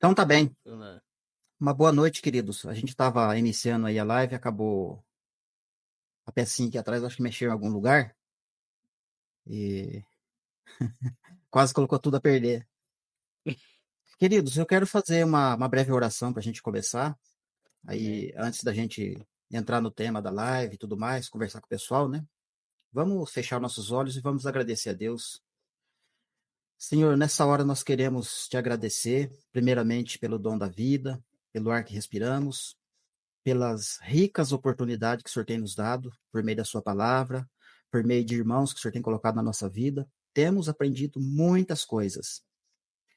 Então tá bem. Olá. Uma boa noite, queridos. A gente estava iniciando aí a live, acabou a pecinha aqui atrás, acho que mexeu em algum lugar e quase colocou tudo a perder. Queridos, eu quero fazer uma breve oração para a gente começar. Amém. Aí, antes da gente entrar no tema da live e tudo mais, conversar com o pessoal, né? Vamos fechar nossos olhos e vamos agradecer a Deus. Senhor, nessa hora nós queremos te agradecer, primeiramente pelo dom da vida, pelo ar que respiramos, pelas ricas oportunidades que o Senhor tem nos dado, por meio da sua palavra, por meio de irmãos que o Senhor tem colocado na nossa vida. Temos aprendido muitas coisas.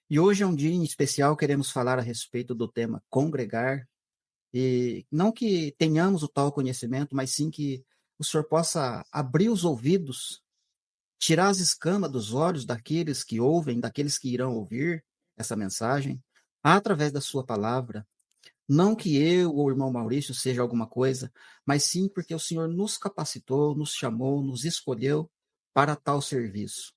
E hoje é um dia em especial, queremos falar a respeito do tema congregar, e não que tenhamos o tal conhecimento, mas sim que o Senhor possa abrir os ouvidos, tirar as escamas dos olhos daqueles que ouvem, daqueles que irão ouvir essa mensagem, através da sua palavra. Não que eu ou o irmão Maurício seja alguma coisa, mas sim porque o Senhor nos capacitou, nos chamou, nos escolheu para tal serviço.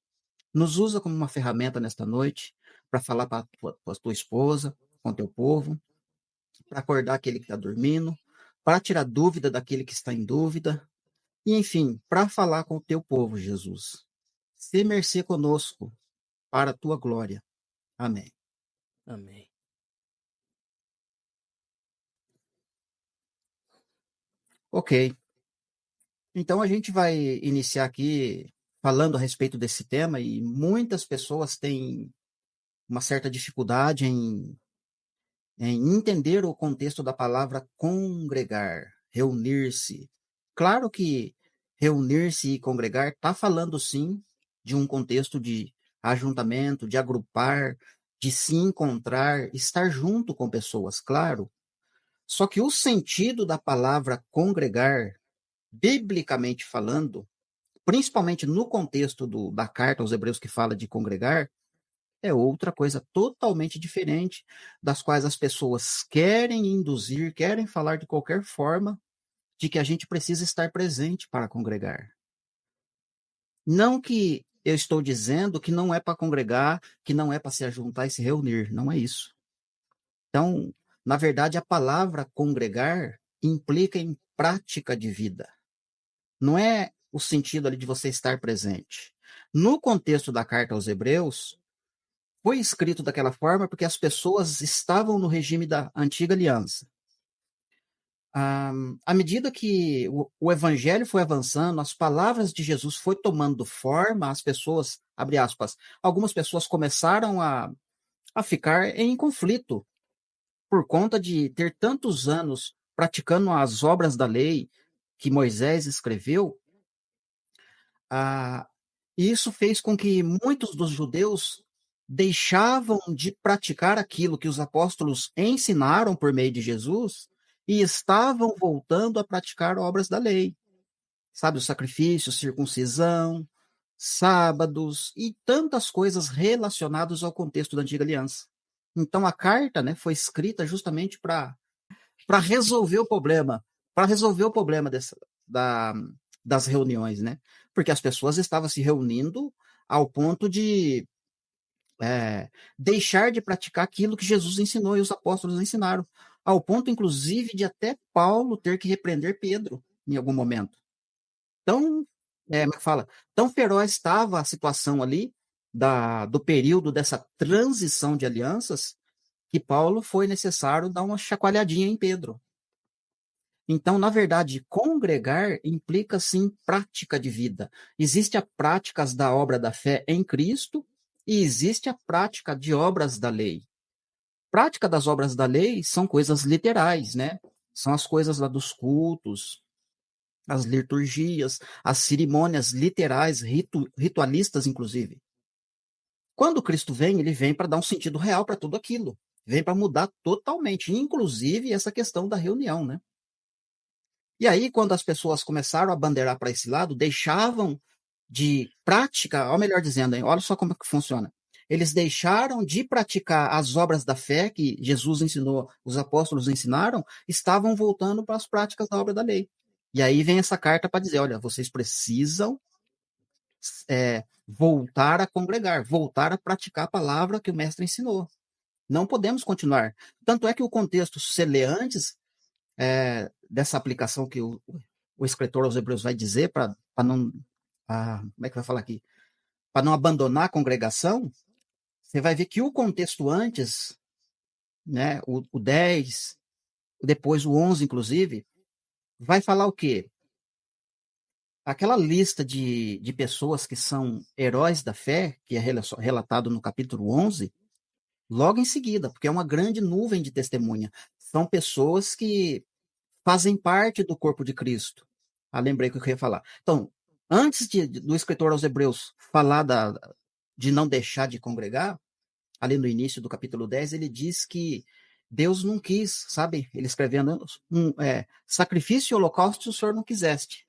Nos usa como uma ferramenta nesta noite para falar para a tua esposa, com o teu povo, para acordar aquele que está dormindo, para tirar dúvida daquele que está em dúvida, e enfim, para falar com o teu povo, Jesus. Se mercê conosco para a tua glória. Amém. Amém. Ok. Então a gente vai iniciar aqui falando a respeito desse tema e muitas pessoas têm uma certa dificuldade em entender o contexto da palavra congregar, reunir-se. Claro que reunir-se e congregar está falando sim de um contexto de ajuntamento, de agrupar, de se encontrar, estar junto com pessoas, claro. Só que o sentido da palavra congregar, biblicamente falando, principalmente no contexto da carta aos Hebreus que fala de congregar, é outra coisa totalmente diferente, das quais as pessoas querem induzir, querem falar de qualquer forma de que a gente precisa estar presente para congregar. Não que eu estou dizendo que não é para congregar, que não é para se ajuntar e se reunir, não é isso. Então, na verdade, a palavra congregar implica em prática de vida. Não é o sentido ali de você estar presente. No contexto da carta aos Hebreus, foi escrito daquela forma porque as pessoas estavam no regime da antiga aliança. À medida que o evangelho foi avançando, as palavras de Jesus foi tomando forma, as pessoas, abre aspas, algumas pessoas começaram a ficar em conflito por conta de ter tantos anos praticando as obras da lei que Moisés escreveu. Ah, isso fez com que muitos dos judeus deixavam de praticar aquilo que os apóstolos ensinaram por meio de Jesus e estavam voltando a praticar obras da lei. Sabe, os sacrifícios, circuncisão, sábados e tantas coisas relacionadas ao contexto da antiga aliança. Então a carta, né, foi escrita justamente para resolver o problema da, das reuniões, né? Porque as pessoas estavam se reunindo ao ponto de deixar de praticar aquilo que Jesus ensinou e os apóstolos ensinaram, ao ponto, inclusive, de até Paulo ter que repreender Pedro em algum momento. Tão, como é que fala? Tão feroz estava a situação ali do período dessa transição de alianças que Paulo foi necessário dar uma chacoalhadinha em Pedro. Então, na verdade, congregar implica sim prática de vida. Existe a práticas da obra da fé em Cristo e existe a prática de obras da lei. Prática das obras da lei são coisas literais, né? São as coisas lá dos cultos, as liturgias, as cerimônias literais, ritualistas, inclusive. Quando Cristo vem, ele vem para dar um sentido real para tudo aquilo. Vem para mudar totalmente, inclusive essa questão da reunião, né? E aí, quando as pessoas começaram a bandeirar para esse lado, deixavam de prática, ou melhor dizendo, hein, olha só como é que funciona. Eles deixaram de praticar as obras da fé que Jesus ensinou, os apóstolos ensinaram, estavam voltando para as práticas da obra da lei. E aí vem essa carta para dizer: olha, vocês precisam voltar a congregar, voltar a praticar a palavra que o mestre ensinou. Não podemos continuar. Tanto é que o contexto, se você lê antes dessa aplicação que o escritor aos Hebreus vai dizer para não. Como é que vai falar aqui? Para não abandonar a congregação, você vai ver que o contexto antes, né, o 10, depois o 11, inclusive, vai falar o quê? Aquela lista de pessoas que são heróis da fé, que é relatado no capítulo 11, logo em seguida, porque é uma grande nuvem de testemunha. São pessoas que fazem parte do corpo de Cristo. Lembrei o que eu ia falar. Então, antes do escritor aos Hebreus falar de não deixar de congregar, ali no início do capítulo 10, ele diz que Deus não quis, sabe? Ele escrevendo sacrifício e holocausto o Senhor não quiseste,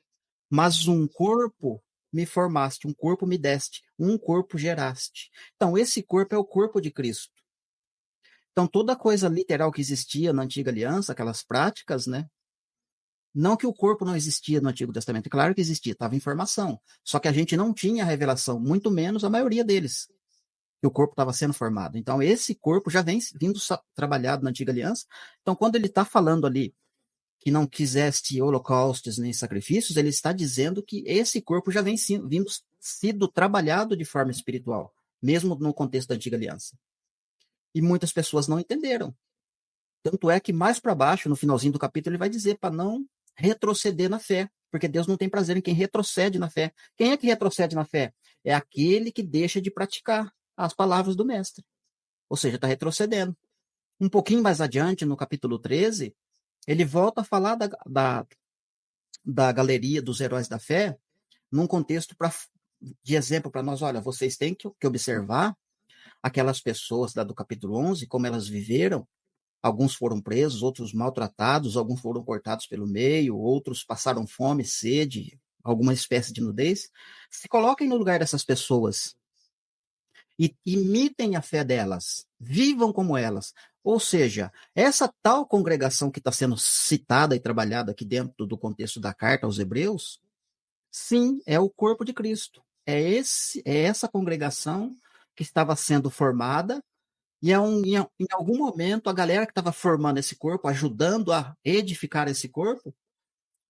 mas um corpo me formaste, um corpo me deste, um corpo geraste. Então, esse corpo é o corpo de Cristo. Então, toda coisa literal que existia na antiga aliança, aquelas práticas, né? Não que o corpo não existia no Antigo Testamento, é claro que existia, estava em formação. Só que a gente não tinha a revelação, muito menos a maioria deles, que o corpo estava sendo formado. Então, esse corpo já vem vindo trabalhado na Antiga Aliança. Então, quando ele está falando ali que não quiseste holocaustos nem sacrifícios, ele está dizendo que esse corpo já vem sido trabalhado de forma espiritual, mesmo no contexto da Antiga Aliança. E muitas pessoas não entenderam. Tanto é que mais para baixo, no finalzinho do capítulo, ele vai dizer para não retroceder na fé, porque Deus não tem prazer em quem retrocede na fé. Quem é que retrocede na fé? É aquele que deixa de praticar as palavras do mestre. Ou seja, está retrocedendo. Um pouquinho mais adiante, no capítulo 13, ele volta a falar da galeria dos heróis da fé, num contexto de exemplo para nós. Olha, vocês têm que observar aquelas pessoas do capítulo 11, como elas viveram. Alguns foram presos, outros maltratados, alguns foram cortados pelo meio, outros passaram fome, sede, alguma espécie de nudez. Se coloquem no lugar dessas pessoas e imitem a fé delas, vivam como elas. Ou seja, essa tal congregação que está sendo citada e trabalhada aqui dentro do contexto da carta aos Hebreus, sim, é o corpo de Cristo. É essa congregação que estava sendo formada e em algum momento, a galera que estava formando esse corpo, ajudando a edificar esse corpo,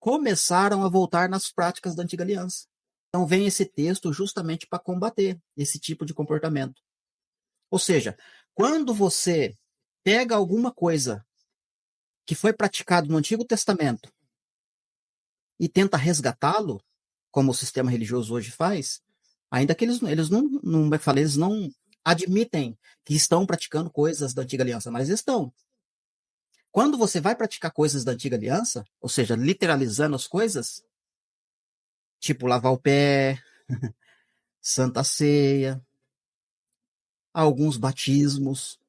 começaram a voltar nas práticas da antiga aliança. Então, vem esse texto justamente para combater esse tipo de comportamento. Ou seja, quando você pega alguma coisa que foi praticado no Antigo Testamento e tenta resgatá-lo, como o sistema religioso hoje faz, ainda que eles não admitem que estão praticando coisas da antiga aliança, mas estão. Quando você vai praticar coisas da antiga aliança, ou seja, literalizando as coisas, tipo lavar o pé, santa ceia, alguns batismos,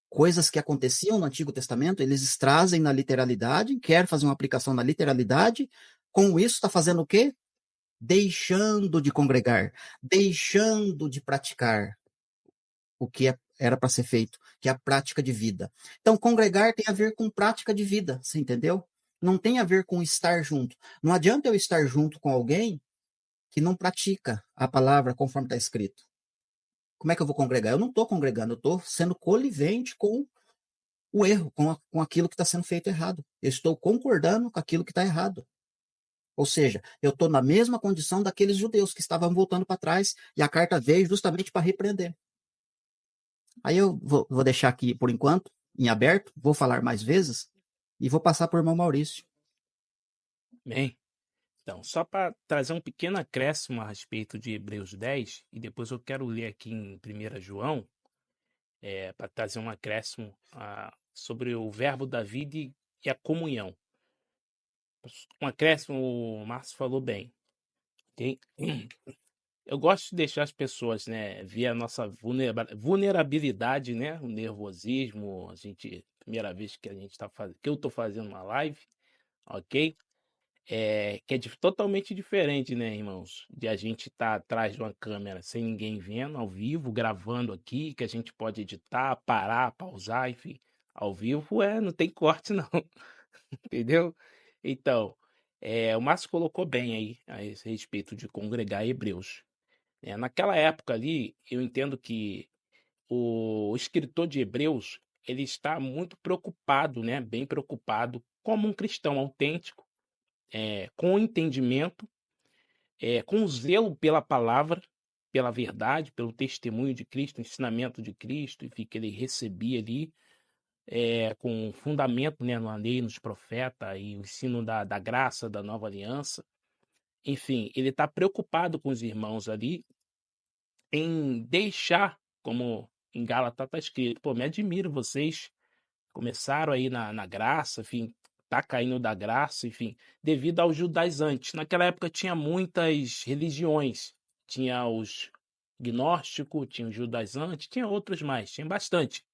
coisas que aconteciam no Antigo Testamento, eles trazem na literalidade, quer fazer uma aplicação na literalidade, com isso está fazendo o quê? Deixando de congregar, deixando de praticar o que era para ser feito, que é a prática de vida. Então, congregar tem a ver com prática de vida, você entendeu? Não tem a ver com estar junto. Não adianta eu estar junto com alguém que não pratica a palavra conforme está escrito. Como é que eu vou congregar? Eu não estou congregando, eu estou sendo conivente com o erro, com aquilo que está sendo feito errado. Eu estou concordando com aquilo que está errado. Ou seja, eu estou na mesma condição daqueles judeus que estavam voltando para trás e a carta veio justamente para repreender. Aí eu vou deixar aqui, por enquanto, em aberto, vou falar mais vezes e vou passar para o irmão Maurício. Bem, então, só para trazer um pequeno acréscimo a respeito de Hebreus 10, e depois eu quero ler aqui em 1 João, para trazer um acréscimo sobre o verbo da vida e a comunhão. Um acréscimo, o Márcio falou bem. Ok? Eu gosto de deixar as pessoas, né, ver a nossa vulnerabilidade, né, o nervosismo, primeira vez que a gente está fazendo, que eu estou fazendo uma live, ok? Que é totalmente diferente, né, irmãos? De a gente estar atrás de uma câmera sem ninguém vendo, ao vivo, gravando aqui, que a gente pode editar, parar, pausar, enfim. Ao vivo não tem corte, não, entendeu? Então, o Márcio colocou bem aí a esse respeito de congregar hebreus. Naquela época ali, eu entendo que o escritor de Hebreus, ele está muito preocupado, né? Bem preocupado, como um cristão autêntico, com entendimento, com zelo pela palavra, pela verdade, pelo testemunho de Cristo, ensinamento de Cristo, enfim, que ele recebia ali, com fundamento, né, na lei, nos profetas e o ensino da graça da nova aliança. Enfim, ele está preocupado com os irmãos ali em deixar, como em Gálatas está escrito, pô, me admiro, vocês começaram aí na graça, enfim, tá caindo da graça, enfim, devido aos judaizantes. Naquela época tinha muitas religiões, tinha os gnósticos, tinha os judaizantes, tinha outros mais, tinha bastante.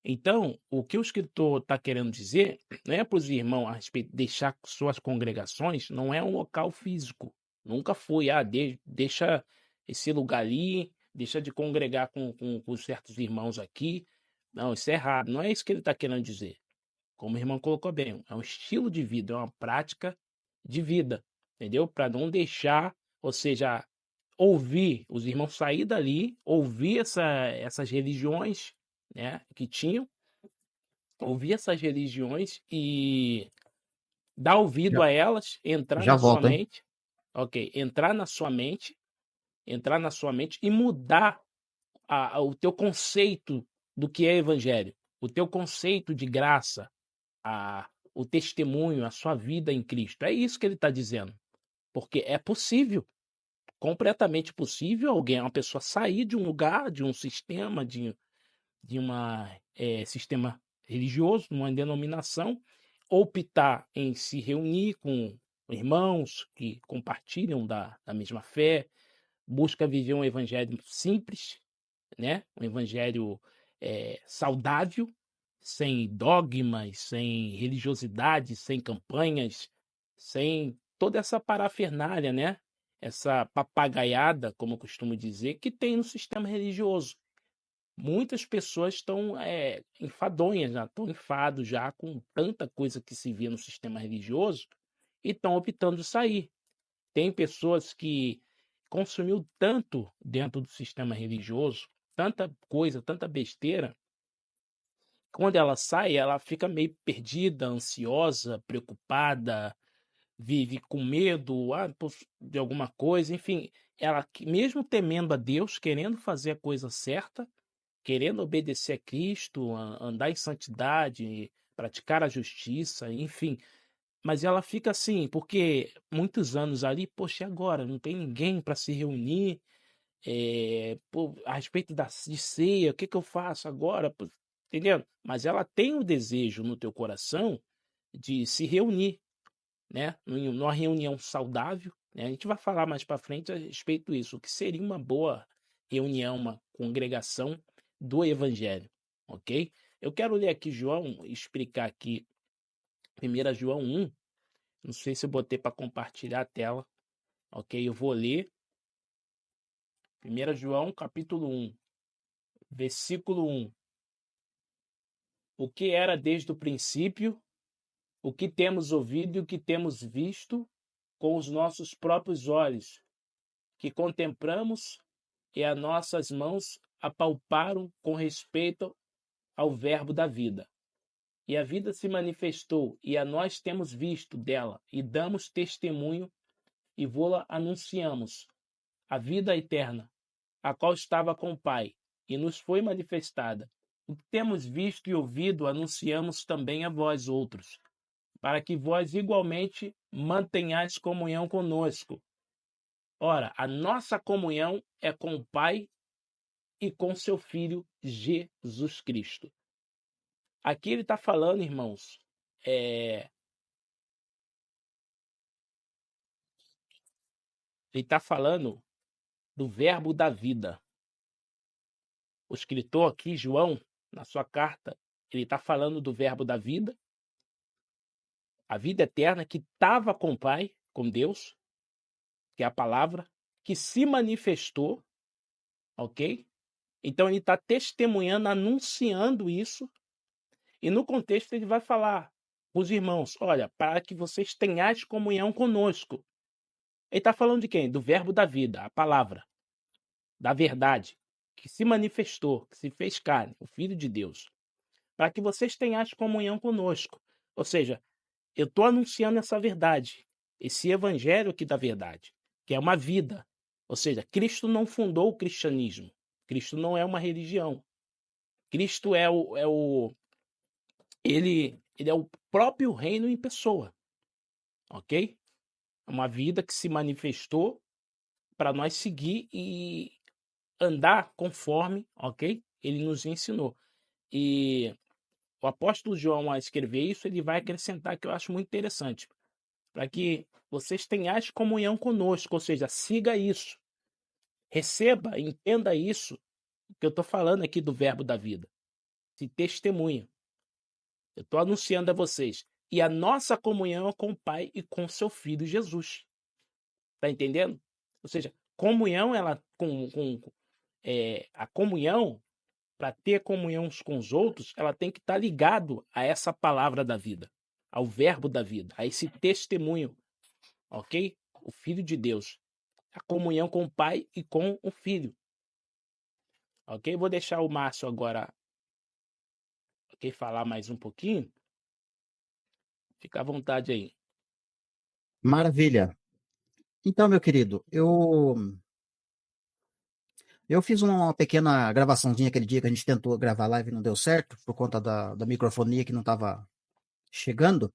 Então, o que o escritor está querendo dizer não é para os irmãos a respeito de deixar suas congregações, não é um local físico. Nunca foi, deixa esse lugar ali, deixa de congregar com certos irmãos aqui. Não, isso é errado. Não é isso que ele está querendo dizer. Como o irmão colocou bem, é um estilo de vida, é uma prática de vida, entendeu? Para não deixar, ou seja, ouvir os irmãos sair dali, ouvir essas religiões, né, que tinham, ouvir essas religiões e dar ouvido Já, a elas, entrar já na sua volto, hein? mente, ok, entrar na sua mente e mudar o teu conceito do que é evangelho, o teu conceito de graça, o testemunho, a sua vida em Cristo. É isso que ele está dizendo. Porque é possível, completamente possível, uma pessoa sair de um lugar, de um sistema, de uma sistema religioso, uma denominação, optar em se reunir com irmãos que compartilham da mesma fé, busca viver um evangelho simples, né? Um evangelho saudável, sem dogmas, sem religiosidade, sem campanhas, sem toda essa parafernália, né? Essa papagaiada, como eu costumo dizer, que tem no sistema religioso. Muitas pessoas estão enfadonhas, já estão enfados já com tanta coisa que se vê no sistema religioso e estão optando sair. Tem pessoas que consumiu tanto dentro do sistema religioso, tanta coisa, tanta besteira, quando ela sai, ela fica meio perdida, ansiosa, preocupada, vive com medo de alguma coisa, enfim, ela mesmo temendo a Deus, querendo fazer a coisa certa, querendo obedecer a Cristo, andar em santidade, praticar a justiça, enfim, mas ela fica assim, porque muitos anos ali, poxa, e agora? Não tem ninguém para se reunir, pô, a respeito de ceia, o que que eu faço agora? Pô, entendeu? Mas ela tem o desejo no teu coração de se reunir, né? Numa reunião saudável, né? A gente vai falar mais para frente a respeito disso, o que seria uma boa reunião, uma congregação do Evangelho, ok? Eu quero ler aqui João, explicar aqui 1 João 1. Não sei se eu botei para compartilhar a tela, ok? Eu vou ler 1 João capítulo 1, versículo 1. O que era desde o princípio, o que temos ouvido e o que temos visto com os nossos próprios olhos, que contemplamos e as nossas mãos apalparam com respeito ao verbo da vida. E a vida se manifestou, e a nós temos visto dela, e damos testemunho, e vô-la anunciamos, a vida eterna, a qual estava com o Pai, e nos foi manifestada. O que temos visto e ouvido, anunciamos também a vós outros, para que vós igualmente mantenhais comunhão conosco. Ora, a nossa comunhão é com o Pai e com seu Filho Jesus Cristo. Aqui ele está falando, irmãos, ele está falando do verbo da vida. O escritor aqui, João, na sua carta, ele está falando do verbo da vida, a vida eterna que estava com o Pai, com Deus, que é a palavra, que se manifestou, ok? Então ele está testemunhando, anunciando isso, e no contexto ele vai falar os irmãos, olha, para que vocês tenhais comunhão conosco. Ele está falando de quem? Do verbo da vida, a palavra, da verdade, que se manifestou, que se fez carne, o Filho de Deus, para que vocês tenham comunhão conosco. Ou seja, eu estou anunciando essa verdade, esse evangelho aqui da verdade, que é uma vida. Ou seja, Cristo não fundou o cristianismo. Cristo não é uma religião. Cristo ele é o próprio reino em pessoa, ok? É uma vida que se manifestou para nós seguir e andar conforme, ok? Ele nos ensinou. E o apóstolo João, ao escrever isso, ele vai acrescentar que eu acho muito interessante, para que vocês tenham comunhão conosco, ou seja, siga isso, receba, entenda isso, que eu estou falando aqui do verbo da vida, se testemunha. Eu estou anunciando a vocês. E a nossa comunhão é com o Pai e com seu Filho Jesus. Tá entendendo? Ou seja, comunhão, ela a comunhão, para ter comunhão uns com os outros, ela tem que estar ligado a essa palavra da vida, ao verbo da vida, a esse testemunho, ok? O Filho de Deus. A comunhão com o Pai e com o Filho. Ok? Vou deixar o Márcio agora, ok, falar mais um pouquinho. Fica à vontade aí. Maravilha. Então, meu querido, eu fiz uma pequena gravaçãozinha aquele dia que a gente tentou gravar live e não deu certo, por conta da microfonia que não estava chegando.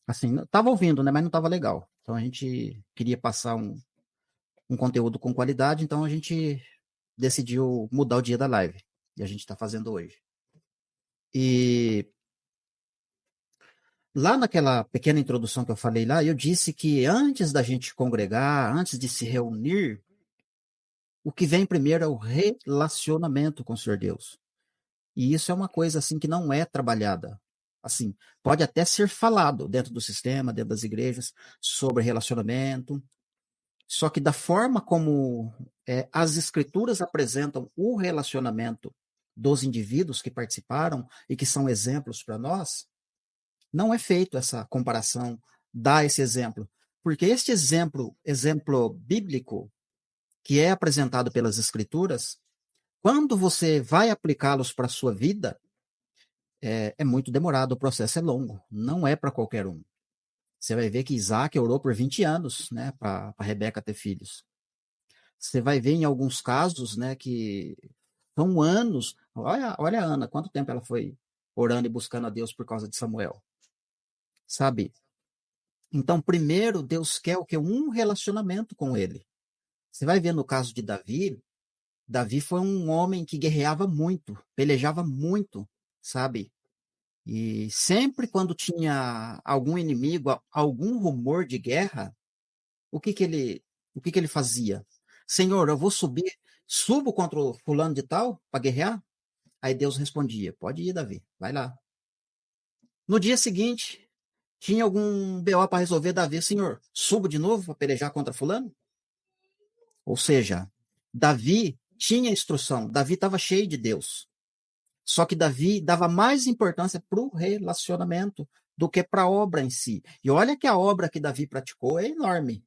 Assim, estava ouvindo, né, mas não estava legal. Então a gente queria passar um conteúdo com qualidade, então a gente decidiu mudar o dia da live. E a gente está fazendo hoje. E lá naquela pequena introdução que eu falei lá, eu disse que antes da gente congregar, antes de se reunir, o que vem primeiro é o relacionamento com o Senhor Deus. E isso é uma coisa assim que não é trabalhada. Assim, pode até ser falado dentro do sistema, dentro das igrejas, sobre relacionamento, só que da forma como as escrituras apresentam o relacionamento dos indivíduos que participaram e que são exemplos para nós, não é feito essa comparação, dá esse exemplo. Porque este exemplo bíblico, que é apresentado pelas escrituras, quando você vai aplicá-los para a sua vida, é muito demorado, o processo é longo, não é para qualquer um. Você vai ver que Isaac orou por 20 anos, né, para Rebeca ter filhos. Você vai ver em alguns casos, né, que são anos. Olha a Ana, quanto tempo ela foi orando e buscando a Deus por causa de Samuel, sabe? Então, primeiro, Deus quer o que? Um relacionamento com ele. Você vai ver no caso de Davi, Davi foi um homem que guerreava muito, pelejava muito, sabe? E sempre quando tinha algum inimigo, algum rumor de guerra, o que que ele fazia? Senhor, eu vou subir, subo contra o fulano de tal para guerrear? Aí Deus respondia: pode ir, Davi, vai lá. No dia seguinte, tinha algum BO para resolver, Davi, Senhor, subo de novo para pelejar contra fulano? Ou seja, Davi tinha instrução, Davi estava cheio de Deus. Só que Davi dava mais importância para o relacionamento do que para a obra em si. E olha que a obra que Davi praticou é enorme.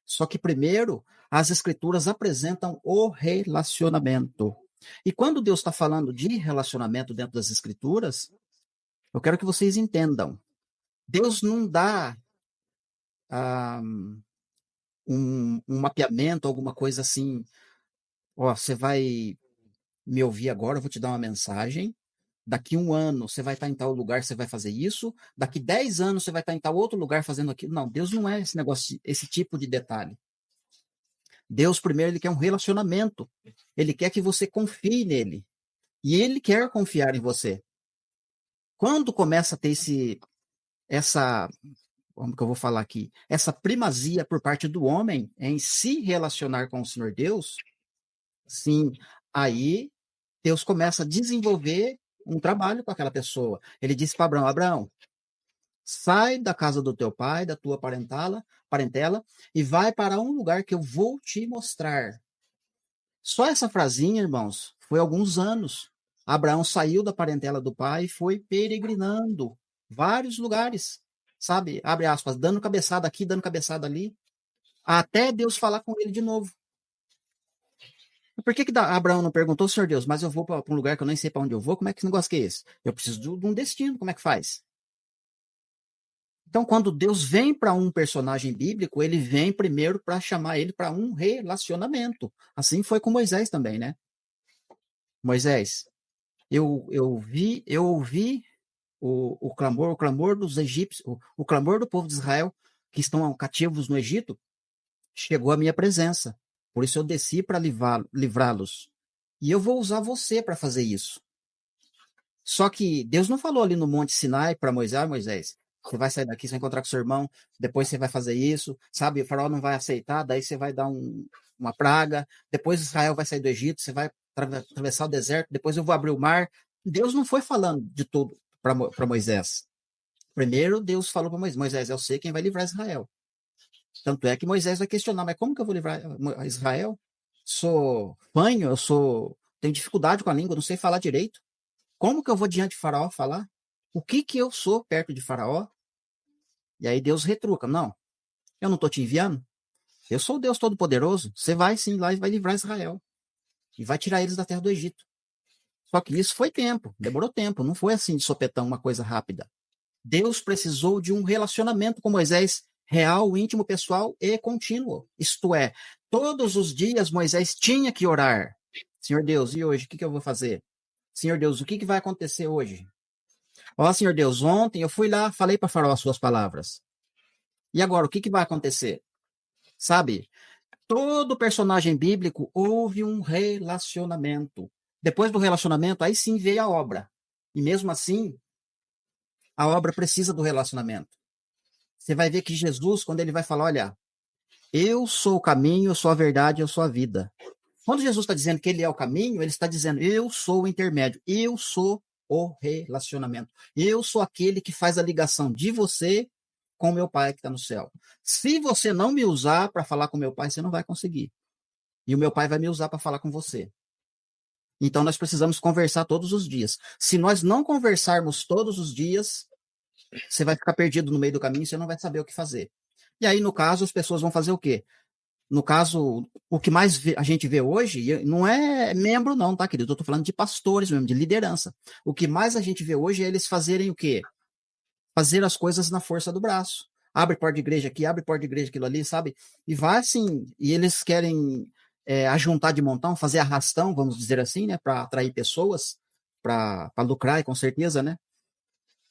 Só que primeiro, as escrituras apresentam o relacionamento. E quando Deus está falando de relacionamento dentro das escrituras, eu quero que vocês entendam. Deus não dá ah, um mapeamento, alguma coisa assim. Ó, você vai me ouvir agora, eu vou te dar uma mensagem. Daqui 1 ano você vai estar em tal lugar, você vai fazer isso. Daqui 10 anos você vai estar em tal outro lugar fazendo aquilo. Não, Deus não é esse negócio, esse tipo de detalhe. Deus, primeiro, ele quer um relacionamento. Ele quer que você confie nele. E ele quer confiar em você. Quando começa a ter essa, como que eu vou falar aqui, essa primazia por parte do homem em se relacionar com o Senhor Deus, sim, aí Deus começa a desenvolver um trabalho com aquela pessoa. Ele disse para Abraão: Abraão, sai da casa do teu pai, da tua parentela, e vai para um lugar que eu vou te mostrar. Só essa frasinha, irmãos, foi alguns anos. Abraão saiu da parentela do pai e foi peregrinando vários lugares, sabe? Abre aspas, dando cabeçada aqui, dando cabeçada ali, até Deus falar com ele de novo. Por que Abraão não perguntou, Senhor Deus, mas eu vou para um lugar que eu nem sei para onde eu vou, como é que esse negócio que é esse? Eu preciso de um destino, como é que faz? Então, quando Deus vem para um personagem bíblico, ele vem primeiro para chamar ele para um relacionamento. Assim foi com Moisés também, né? Moisés, eu ouvi o clamor dos egípcios, o clamor do povo de Israel que estão cativos no Egito, chegou à minha presença. Por isso eu desci para livrá-los. E eu vou usar você para fazer isso. Só que Deus não falou ali no Monte Sinai para Moisés, Moisés, você vai sair daqui, você vai encontrar com seu irmão, depois você vai fazer isso, sabe? O faraó não vai aceitar, daí você vai dar uma praga, depois Israel vai sair do Egito, você vai atravessar o deserto, depois eu vou abrir o mar. Deus não foi falando de tudo para Moisés. Primeiro, Deus falou para Moisés, Moisés, eu sei quem vai livrar Israel. Tanto é que Moisés vai questionar, mas como que eu vou livrar Israel? Sou fanho, tenho dificuldade com a língua, não sei falar direito. Como que eu vou diante de Faraó falar? O que que eu sou perto de Faraó? E aí Deus retruca, não, eu não estou te enviando. Eu sou o Deus Todo-Poderoso. Você vai sim lá e vai livrar Israel. E vai tirar eles da terra do Egito. Só que isso foi tempo, demorou tempo, não foi assim de sopetão, uma coisa rápida. Deus precisou de um relacionamento com Moisés real, íntimo, pessoal e contínuo. Isto é, todos os dias Moisés tinha que orar. Senhor Deus, e hoje, o que eu vou fazer? Senhor Deus, o que vai acontecer hoje? Ó, Senhor Deus, ontem eu fui lá, falei para Faraó as suas palavras. E agora, o que vai acontecer? Sabe? Todo personagem bíblico houve um relacionamento. Depois do relacionamento, aí sim veio a obra. E mesmo assim, a obra precisa do relacionamento. Você vai ver que Jesus, quando ele vai falar, olha, eu sou o caminho, eu sou a verdade, eu sou a vida. Quando Jesus está dizendo que ele é o caminho, ele está dizendo, eu sou o intermédio, eu sou o relacionamento. Eu sou aquele que faz a ligação de você com meu pai que está no céu. Se você não me usar para falar com meu pai, você não vai conseguir. E o meu pai vai me usar para falar com você. Então nós precisamos conversar todos os dias. Se nós não conversarmos todos os dias, você vai ficar perdido no meio do caminho e você não vai saber o que fazer. E aí, no caso, as pessoas vão fazer o quê? No caso, o que mais a gente vê hoje, não é membro não, tá, querido? Eu tô falando de pastores mesmo, de liderança. O que mais a gente vê hoje é eles fazerem o quê? Fazer as coisas na força do braço. Abre porta de igreja aqui, abre porta de igreja aquilo ali, sabe? E vai assim, e eles querem ajuntar de montão, fazer arrastão, vamos dizer assim, né? Para atrair pessoas, para lucrar, com certeza, né?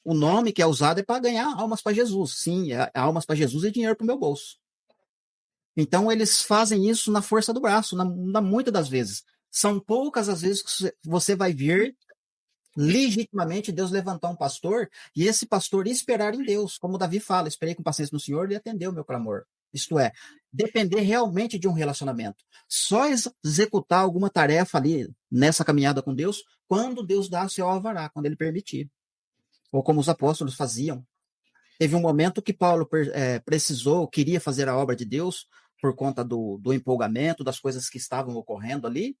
O nome que é usado é para ganhar almas para Jesus. Sim, almas para Jesus e dinheiro para o meu bolso. Então, eles fazem isso na força do braço, muitas das vezes. São poucas as vezes que você vai ver legitimamente Deus levantar um pastor e esse pastor esperar em Deus. Como Davi fala, esperei com paciência no Senhor e atendeu o meu clamor. Isto é, depender realmente de um relacionamento. Só executar alguma tarefa ali nessa caminhada com Deus quando Deus dá o seu alvará, quando ele permitir. Ou como os apóstolos faziam. Teve um momento que Paulo precisou, queria fazer a obra de Deus por conta do empolgamento, das coisas que estavam ocorrendo ali.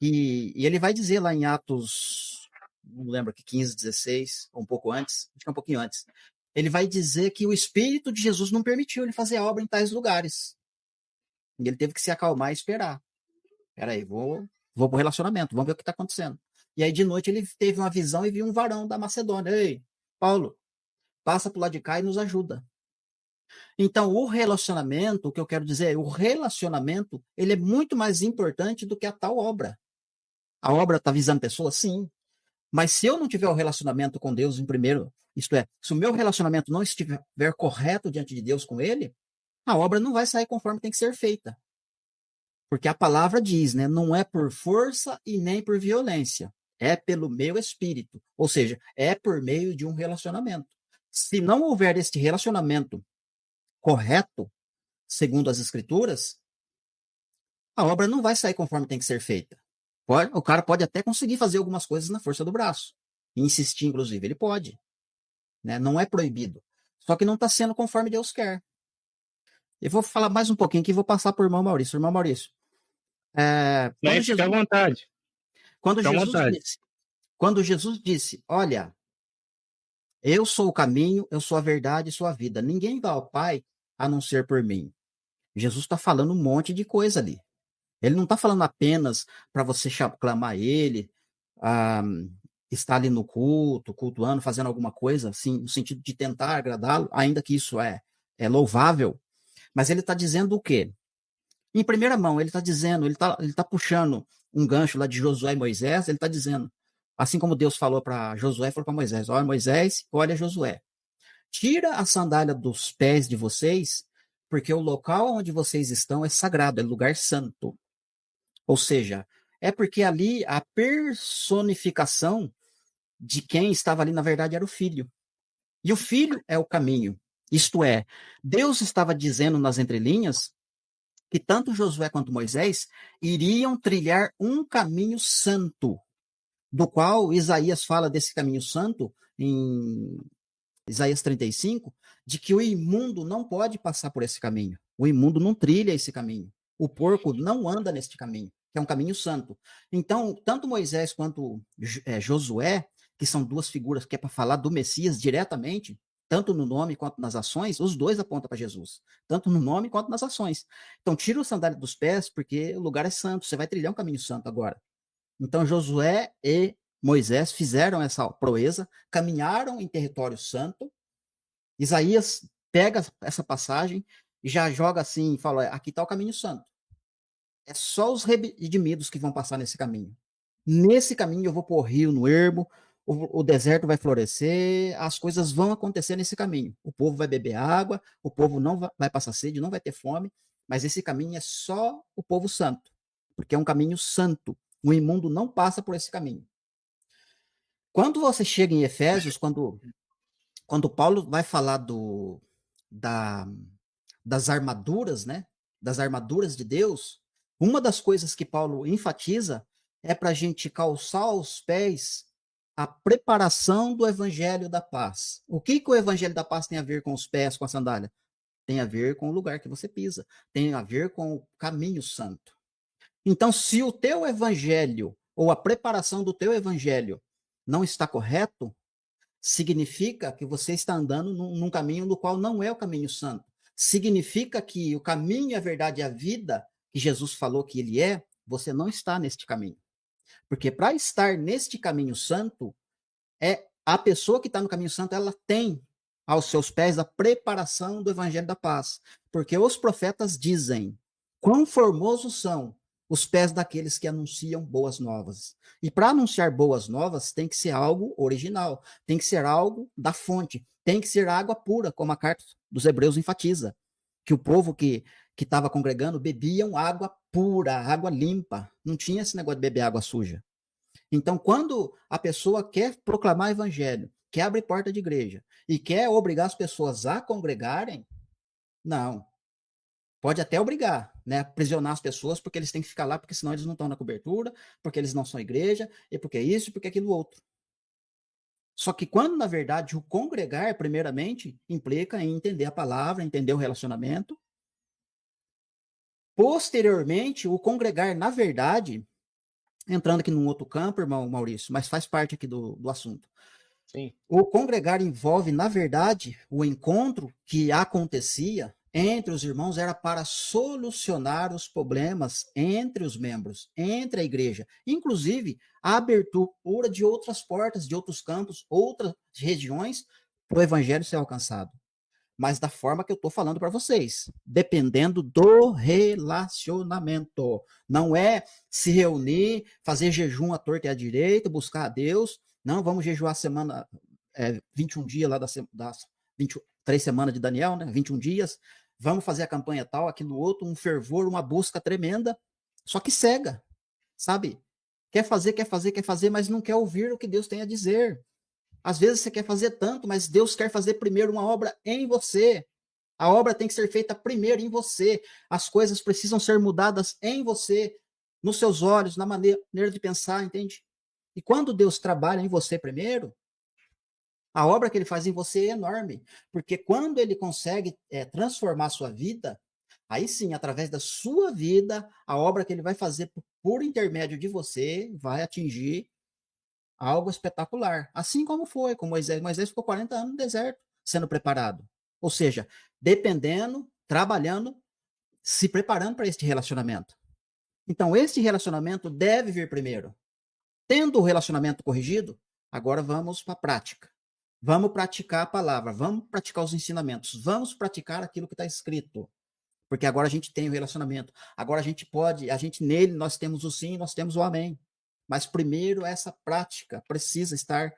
E ele vai dizer lá em Atos, não lembro que 15, 16, ou um pouco antes, acho que é um pouquinho antes. Ele vai dizer que o Espírito de Jesus não permitiu ele fazer a obra em tais lugares. E ele teve que se acalmar e esperar. Peraí, vou pro relacionamento, vamos ver o que está acontecendo. E aí de noite ele teve uma visão e viu um varão da Macedônia. Ei, Paulo, passa pro lado de cá e nos ajuda. Então, o relacionamento, o que eu quero dizer é, o relacionamento, ele é muito mais importante do que a tal obra. A obra está visando pessoas? Sim. Mas se eu não tiver o relacionamento com Deus em primeiro, isto é, se o meu relacionamento não estiver correto diante de Deus com ele, a obra não vai sair conforme tem que ser feita. Porque a palavra diz, né, não é por força e nem por violência, é pelo meu espírito. Ou seja, é por meio de um relacionamento. Se não houver este relacionamento correto, segundo as escrituras, a obra não vai sair conforme tem que ser feita. O cara pode até conseguir fazer algumas coisas na força do braço. Insistir, inclusive, ele pode. Né? Não é proibido. Só que não está sendo conforme Deus quer. Eu vou falar mais um pouquinho aqui e vou passar para o irmão Maurício. Irmão Maurício, Bem, fica à vontade. quando Fica à Jesus vontade. disse, quando Jesus disse, olha, eu sou o caminho, eu sou a verdade e sou a vida. Ninguém vai ao Pai a não ser por mim. Jesus está falando um monte de coisa ali. Ele não está falando apenas para você clamar ele, ah, estar ali no culto, cultuando, fazendo alguma coisa, assim, no sentido de tentar agradá-lo, ainda que isso é louvável, mas ele está dizendo o quê? Em primeira mão, ele está dizendo, ele tá puxando um gancho lá de Josué e Moisés, ele está dizendo, assim como Deus falou para Josué, falou para Moisés, olha Moisés, olha Josué, tira a sandália dos pés de vocês, porque o local onde vocês estão é sagrado, é lugar santo. Ou seja, é porque ali a personificação de quem estava ali, na verdade, era o filho. E o filho é o caminho. Isto é, Deus estava dizendo nas entrelinhas que tanto Josué quanto Moisés iriam trilhar um caminho santo, do qual Isaías fala desse caminho santo em Isaías 35, de que o imundo não pode passar por esse caminho. O imundo não trilha esse caminho. O porco não anda neste caminho, que é um caminho santo. Então, tanto Moisés quanto Josué, que são duas figuras que é para falar do Messias diretamente, tanto no nome quanto nas ações, os dois apontam para Jesus, tanto no nome quanto nas ações. Então, tira o sandália dos pés, porque o lugar é santo, você vai trilhar um caminho santo agora. Então, Josué e Moisés fizeram essa proeza, caminharam em território santo. Isaías pega essa passagem e já joga assim, fala: aqui está o caminho santo. É só os redimidos que vão passar nesse caminho. Nesse caminho eu vou pôr rio no ermo, o deserto vai florescer, as coisas vão acontecer nesse caminho. O povo vai beber água, o povo não vai passar sede, não vai ter fome, mas esse caminho é só o povo santo, porque é um caminho santo. O imundo não passa por esse caminho. Quando você chega em Efésios, quando Paulo vai falar da, das armaduras, né? Das armaduras de Deus, uma das coisas que Paulo enfatiza é para a gente calçar aos pés a preparação do evangelho da paz. O que o evangelho da paz tem a ver com os pés, com a sandália? Tem a ver com o lugar que você pisa, tem a ver com o caminho santo. Então, se o teu evangelho ou a preparação do teu evangelho não está correto, significa que você está andando num caminho no qual não é o caminho santo. Significa que o caminho, a verdade e a vida que Jesus falou que ele é, você não está neste caminho. Porque para estar neste caminho santo, é a pessoa que está no caminho santo, ela tem aos seus pés a preparação do evangelho da paz. Porque os profetas dizem: quão formosos são os pés daqueles que anunciam boas novas. E para anunciar boas novas, tem que ser algo original, tem que ser algo da fonte, tem que ser água pura, como a carta dos Hebreus enfatiza. Que o povo que estava congregando bebiam água pura, água limpa. Não tinha esse negócio de beber água suja. Então, quando a pessoa quer proclamar evangelho, quer abrir porta de igreja e quer obrigar as pessoas a congregarem, não. Pode até obrigar, né? Aprisionar as pessoas porque eles têm que ficar lá, porque senão eles não estão na cobertura, porque eles não são igreja, e porque isso, porque aquilo outro. Só que quando, na verdade, o congregar, primeiramente, implica em entender a palavra, entender o relacionamento. Posteriormente, o congregar, na verdade, entrando aqui num outro campo, irmão Maurício, mas faz parte aqui do assunto. Sim. O congregar envolve, na verdade, o encontro que acontecia entre os irmãos era para solucionar os problemas entre os membros, entre a igreja, inclusive a abertura de outras portas, de outros campos, outras regiões, para o evangelho ser alcançado. Mas da forma que eu estou falando para vocês, dependendo do relacionamento. Não é se reunir, fazer jejum à torta e à direita, buscar a Deus. Não, vamos jejuar a semana, 21 dias lá das 23 semanas de Daniel, né? 21 dias. Vamos fazer a campanha tal, aquilo outro, um fervor, uma busca tremenda. Só que cega, sabe? Quer fazer, quer fazer, quer fazer, mas não quer ouvir o que Deus tem a dizer. Às vezes você quer fazer tanto, mas Deus quer fazer primeiro uma obra em você. A obra tem que ser feita primeiro em você. As coisas precisam ser mudadas em você, nos seus olhos, na maneira de pensar, entende? E quando Deus trabalha em você primeiro, a obra que ele faz em você é enorme. Porque quando ele consegue transformar a sua vida, aí sim, através da sua vida, a obra que ele vai fazer por intermédio de você vai atingir algo espetacular. Assim como foi com Moisés. Moisés ficou 40 anos no deserto, sendo preparado. Ou seja, dependendo, trabalhando, se preparando para este relacionamento. Então, esse relacionamento deve vir primeiro. Tendo o relacionamento corrigido, agora vamos para a prática. Vamos praticar a palavra, vamos praticar os ensinamentos, vamos praticar aquilo que está escrito. Porque agora a gente tem o relacionamento. Agora a gente pode, a gente nele nós temos o sim, nós temos o amém. Mas primeiro essa prática precisa estar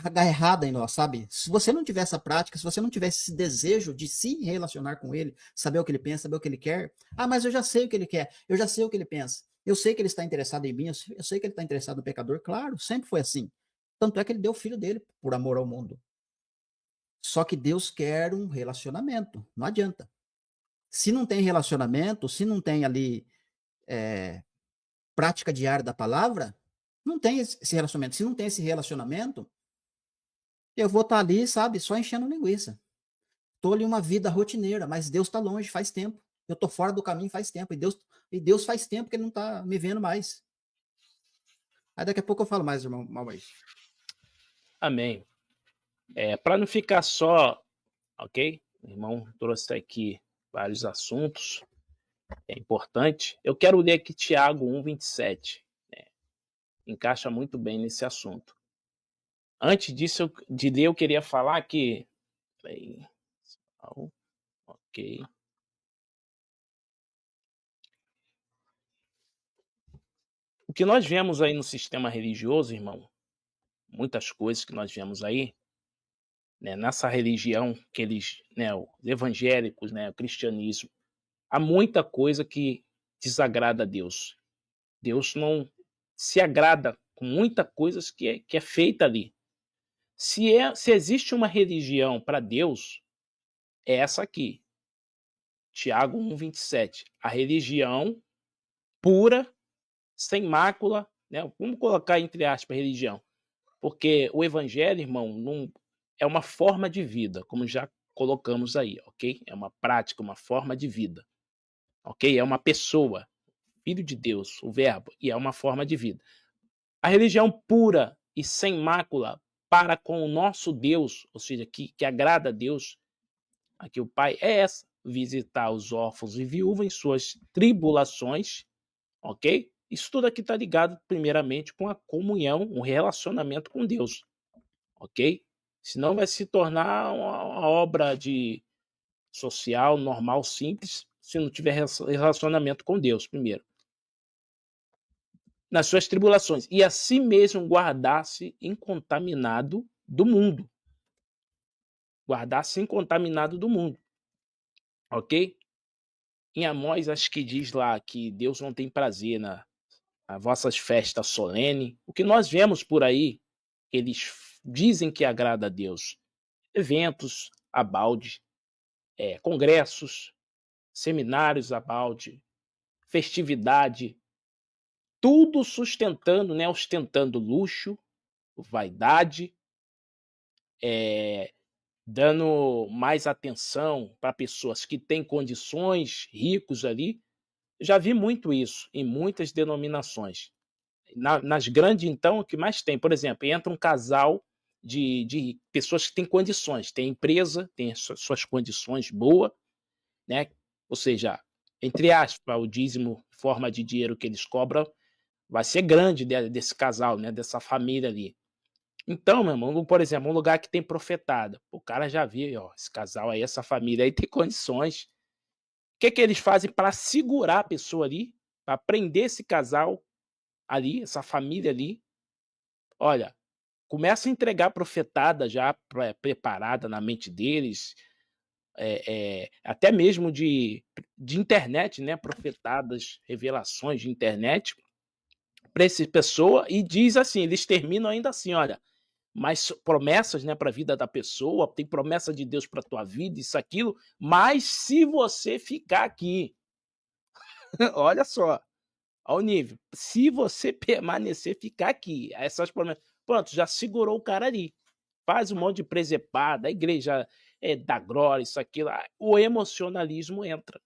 agarrada em nós, sabe? Se você não tiver essa prática, se você não tiver esse desejo de se relacionar com ele, saber o que ele pensa, saber o que ele quer, mas eu já sei o que ele quer, eu já sei o que ele pensa, eu sei que ele está interessado em mim, eu sei que ele está interessado no pecador, claro, sempre foi assim. Tanto é que ele deu o filho dele por amor ao mundo. Só que Deus quer um relacionamento, não adianta. Se não tem relacionamento, se não tem ali prática diária da palavra, não tem esse relacionamento. Se não tem esse relacionamento, eu vou estar ali, sabe, só enchendo linguiça. Estou ali uma vida rotineira, mas Deus está longe faz tempo. Eu estou fora do caminho faz tempo. E Deus faz tempo que Ele não está me vendo mais. Aí daqui a pouco eu falo mais, irmão Maurício. Amém. Para não ficar só, ok? O irmão trouxe aqui vários assuntos, é importante. Eu quero ler aqui Tiago 1:27. Encaixa muito bem nesse assunto. Antes disso, de ler, eu queria falar que. Ok. O que nós vemos aí no sistema religioso, irmão, muitas coisas que nós vemos aí, né, nessa religião que eles, né, os evangélicos, né, o cristianismo, há muita coisa que desagrada a Deus. Deus não se agrada com muita coisa que é feita ali. Se existe uma religião para Deus, é essa aqui. Tiago 1:27. A religião pura, sem mácula, né? Vamos colocar entre aspas religião, porque o evangelho, irmão, não é uma forma de vida, como já colocamos aí, ok? É uma prática, uma forma de vida, ok? É uma pessoa, filho de Deus, o verbo, e é uma forma de vida. A religião pura e sem mácula para com o nosso Deus, ou seja, que agrada a Deus, aqui o Pai, é essa: visitar os órfãos e viúvas em suas tribulações, ok? Isso tudo aqui está ligado, primeiramente, com a comunhão, um relacionamento com Deus, ok? Senão vai se tornar uma obra de social, normal, simples, se não tiver relacionamento com Deus, primeiro. Nas suas tribulações, e a si mesmo guardar-se incontaminado do mundo. Guardar-se incontaminado do mundo, ok? Em Amós, acho que diz lá que Deus não tem prazer nas vossas festas solenes. O que nós vemos por aí, eles dizem que agrada a Deus. Eventos a balde, congressos, seminários a balde, festividade, tudo sustentando, né, ostentando luxo, vaidade, dando mais atenção para pessoas que têm condições, ricos ali. Já vi muito isso em muitas denominações. Nas grandes, então, o que mais tem? Por exemplo, entra um casal de pessoas que têm condições, tem empresa, tem suas condições boas, né? Ou seja, entre aspas, o dízimo, forma de dinheiro que eles cobram, vai ser grande desse casal, né? Dessa família ali. Então, meu irmão, por exemplo, um lugar que tem profetada, o cara já viu, ó, esse casal aí, essa família aí tem condições. O que eles fazem para segurar a pessoa ali, para prender esse casal ali, essa família ali? Olha, começa a entregar profetada já preparada na mente deles, até mesmo de internet, né? Profetadas, revelações de internet para essa pessoa, e diz assim, eles terminam ainda assim, olha, mas promessas, né, para a vida da pessoa, tem promessa de Deus para tua vida, isso, aquilo, mas se você ficar aqui, olha só, ao nível, se você permanecer, ficar aqui, essas promessas, pronto, já segurou o cara ali, faz um monte de presepada, a igreja dá glória, isso, aquilo, o emocionalismo entra,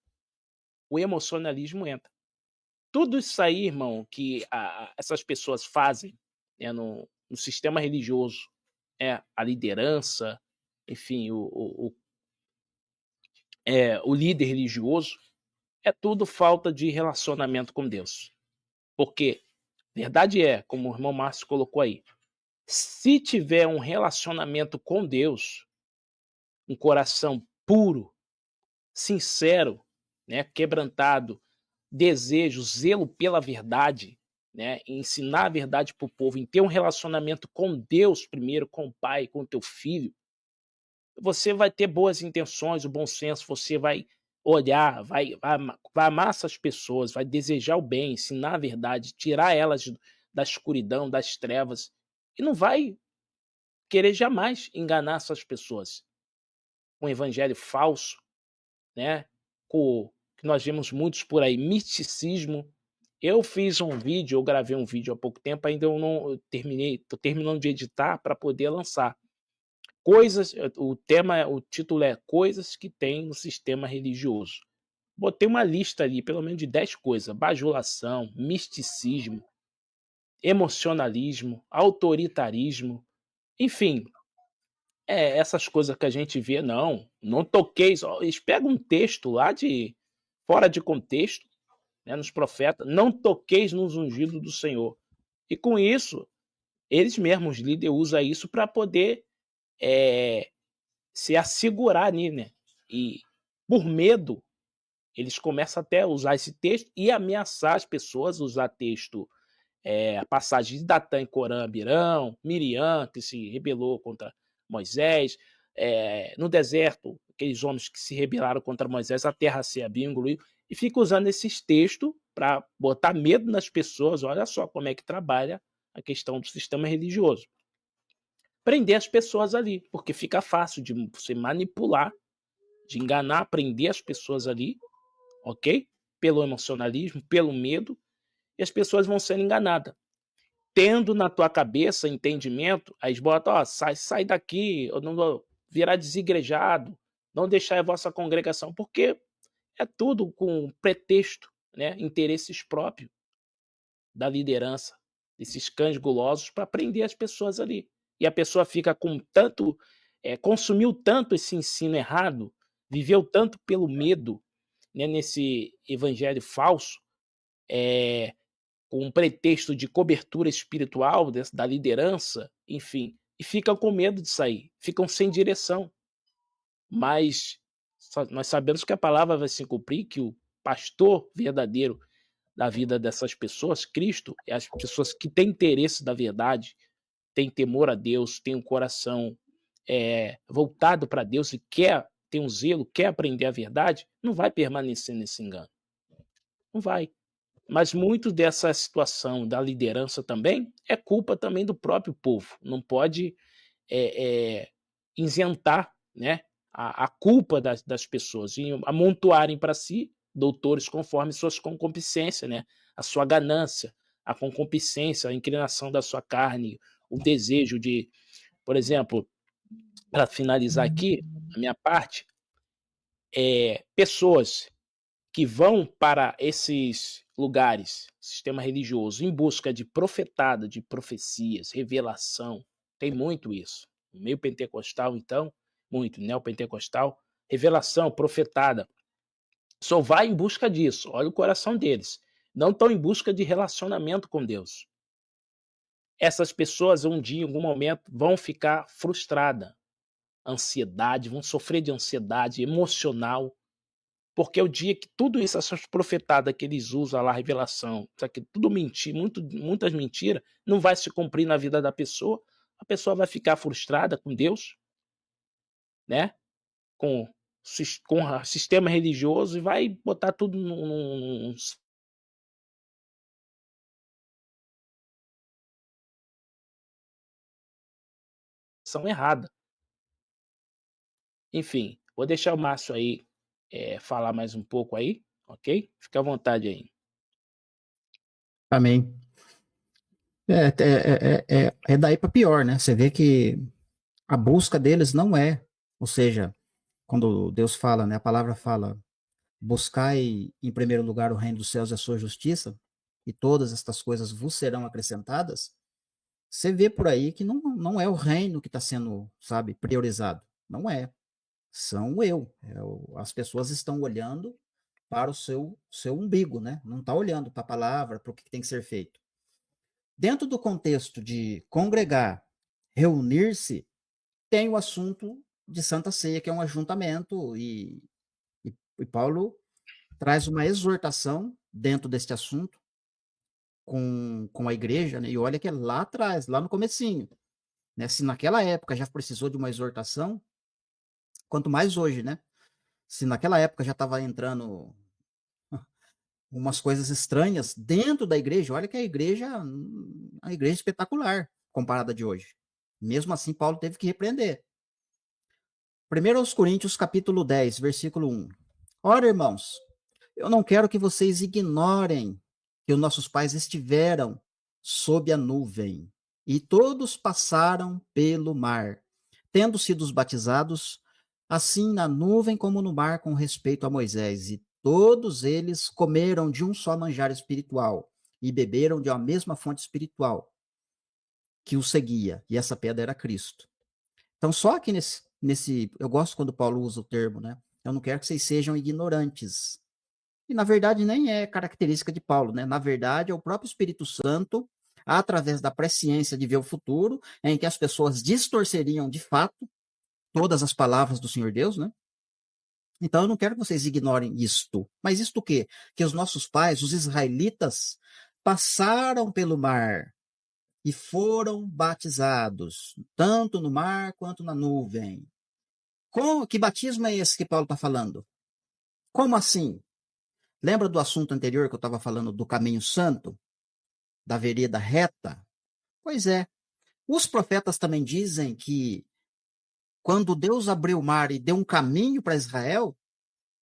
tudo isso aí, irmão, que essas pessoas fazem, né, no sistema religioso, a liderança, enfim, o líder religioso, é tudo falta de relacionamento com Deus. Porque verdade é, como o irmão Márcio colocou aí, se tiver um relacionamento com Deus, um coração puro, sincero, né, quebrantado, desejo, zelo pela verdade, né, ensinar a verdade para o povo, em ter um relacionamento com Deus primeiro, com o Pai, com o teu filho, você vai ter boas intenções, o bom senso, você vai olhar, vai amar essas pessoas, vai desejar o bem, ensinar a verdade, tirar elas da escuridão, das trevas, e não vai querer jamais enganar essas pessoas com um evangelho falso, né? Com que nós vemos muitos por aí, misticismo. Eu fiz um vídeo, eu gravei um vídeo há pouco tempo, ainda eu não eu terminei, estou terminando de editar para poder lançar. Coisas, o título é Coisas que tem no sistema religioso. Botei uma lista ali, pelo menos de 10 coisas: bajulação, misticismo, emocionalismo, autoritarismo, enfim, essas coisas que a gente vê, não toqueis. Eles pegam um texto lá de fora de contexto, né, nos profetas, não toqueis nos ungidos do Senhor. E com isso, eles mesmos, os líderes, usam isso para poder se assegurar ali, né? E por medo, eles começam até a usar esse texto e ameaçar as pessoas, usar texto, a passagem de Datã e Corã, Abirão, Miriam, que se rebelou contra Moisés, no deserto, aqueles homens que se rebelaram contra Moisés, a terra se abriu, engoliu, e fica usando esses textos para botar medo nas pessoas. Olha só como é que trabalha a questão do sistema religioso. Prender as pessoas ali, porque fica fácil de você manipular, de enganar, prender as pessoas ali, ok? Pelo emocionalismo, pelo medo, e as pessoas vão sendo enganadas. Tendo na tua cabeça entendimento, aí bota, ó, sai daqui, eu não vou virar desigrejado, não deixar a vossa congregação, porque é tudo com pretexto, né? Interesses próprios da liderança, desses cães gulosos, para prender as pessoas ali. E a pessoa fica com tanto, consumiu tanto esse ensino errado, viveu tanto pelo medo, né, nesse evangelho falso, com um pretexto de cobertura espiritual da liderança, enfim, e ficam com medo de sair, ficam sem direção. Mas nós sabemos que a palavra vai se cumprir, que o pastor verdadeiro da vida dessas pessoas, Cristo, é as pessoas que têm interesse da verdade, têm temor a Deus, têm um coração voltado para Deus e tem um zelo, quer aprender a verdade, não vai permanecer nesse engano. Não vai. Mas muito dessa situação da liderança também é culpa também do próprio povo. Não pode isentar, né, a culpa das pessoas e amontoarem para si doutores conforme suas concupiscências, né, a sua ganância, a concupiscência, a inclinação da sua carne, o desejo de, por exemplo, para finalizar aqui a minha parte, pessoas que vão para esses lugares, sistema religioso, em busca de profetada, de profecias, revelação. Tem muito isso. No meio pentecostal, então, muito, neopentecostal, revelação, profetada. Só vai em busca disso. Olha o coração deles. Não estão em busca de relacionamento com Deus. Essas pessoas, um dia, em algum momento, vão ficar frustradas. Ansiedade, vão sofrer de ansiedade emocional, porque é o dia que tudo isso, essas profetadas que eles usam lá, revelação, isso aqui, tudo mentira, muitas mentiras, não vai se cumprir na vida da pessoa, a pessoa vai ficar frustrada com Deus, né? Com, com o sistema religioso e vai botar tudo num são errada. Enfim, vou deixar o Márcio aí falar mais um pouco aí, ok? Fica à vontade aí. Amém. É daí para pior, né? Você vê que a busca deles não é, ou seja, quando Deus fala, né? A palavra fala, buscai em primeiro lugar o reino dos céus e a sua justiça, e todas estas coisas vos serão acrescentadas. Você vê por aí que não é o reino que está sendo, sabe, priorizado. Não é. São eu. As pessoas estão olhando para o seu umbigo, né? Não está olhando para a palavra, para o que tem que ser feito. Dentro do contexto de congregar, reunir-se, tem o assunto de Santa Ceia, que é um ajuntamento, e Paulo traz uma exortação dentro deste assunto com a igreja, né? E olha que é lá atrás, lá no comecinho, né? Se naquela época já precisou de uma exortação, quanto mais hoje, né? Se naquela época já estava entrando umas coisas estranhas dentro da igreja, olha que a igreja é espetacular comparada de hoje. Mesmo assim, Paulo teve que repreender. 1 aos Coríntios, capítulo 10, versículo 1. Ora, irmãos, eu não quero que vocês ignorem que os nossos pais estiveram sob a nuvem e todos passaram pelo mar, tendo sido batizados, assim na nuvem como no mar, com respeito a Moisés. E todos eles comeram de um só manjar espiritual e beberam de uma mesma fonte espiritual que o seguia, e essa pedra era Cristo. Então, só que eu gosto quando Paulo usa o termo, né? Eu não quero que vocês sejam ignorantes. E, na verdade, nem é característica de Paulo, né? Na verdade, é o próprio Espírito Santo, através da presciência de ver o futuro, em que as pessoas distorceriam, de fato, todas as palavras do Senhor Deus, né? Então, eu não quero que vocês ignorem isto. Mas isto o quê? Que os nossos pais, os israelitas, passaram pelo mar e foram batizados, tanto no mar quanto na nuvem. Que batismo é esse que Paulo está falando? Como assim? Lembra do assunto anterior que eu estava falando do caminho santo, da vereda reta? Pois é. Os profetas também dizem que quando Deus abriu o mar e deu um caminho para Israel,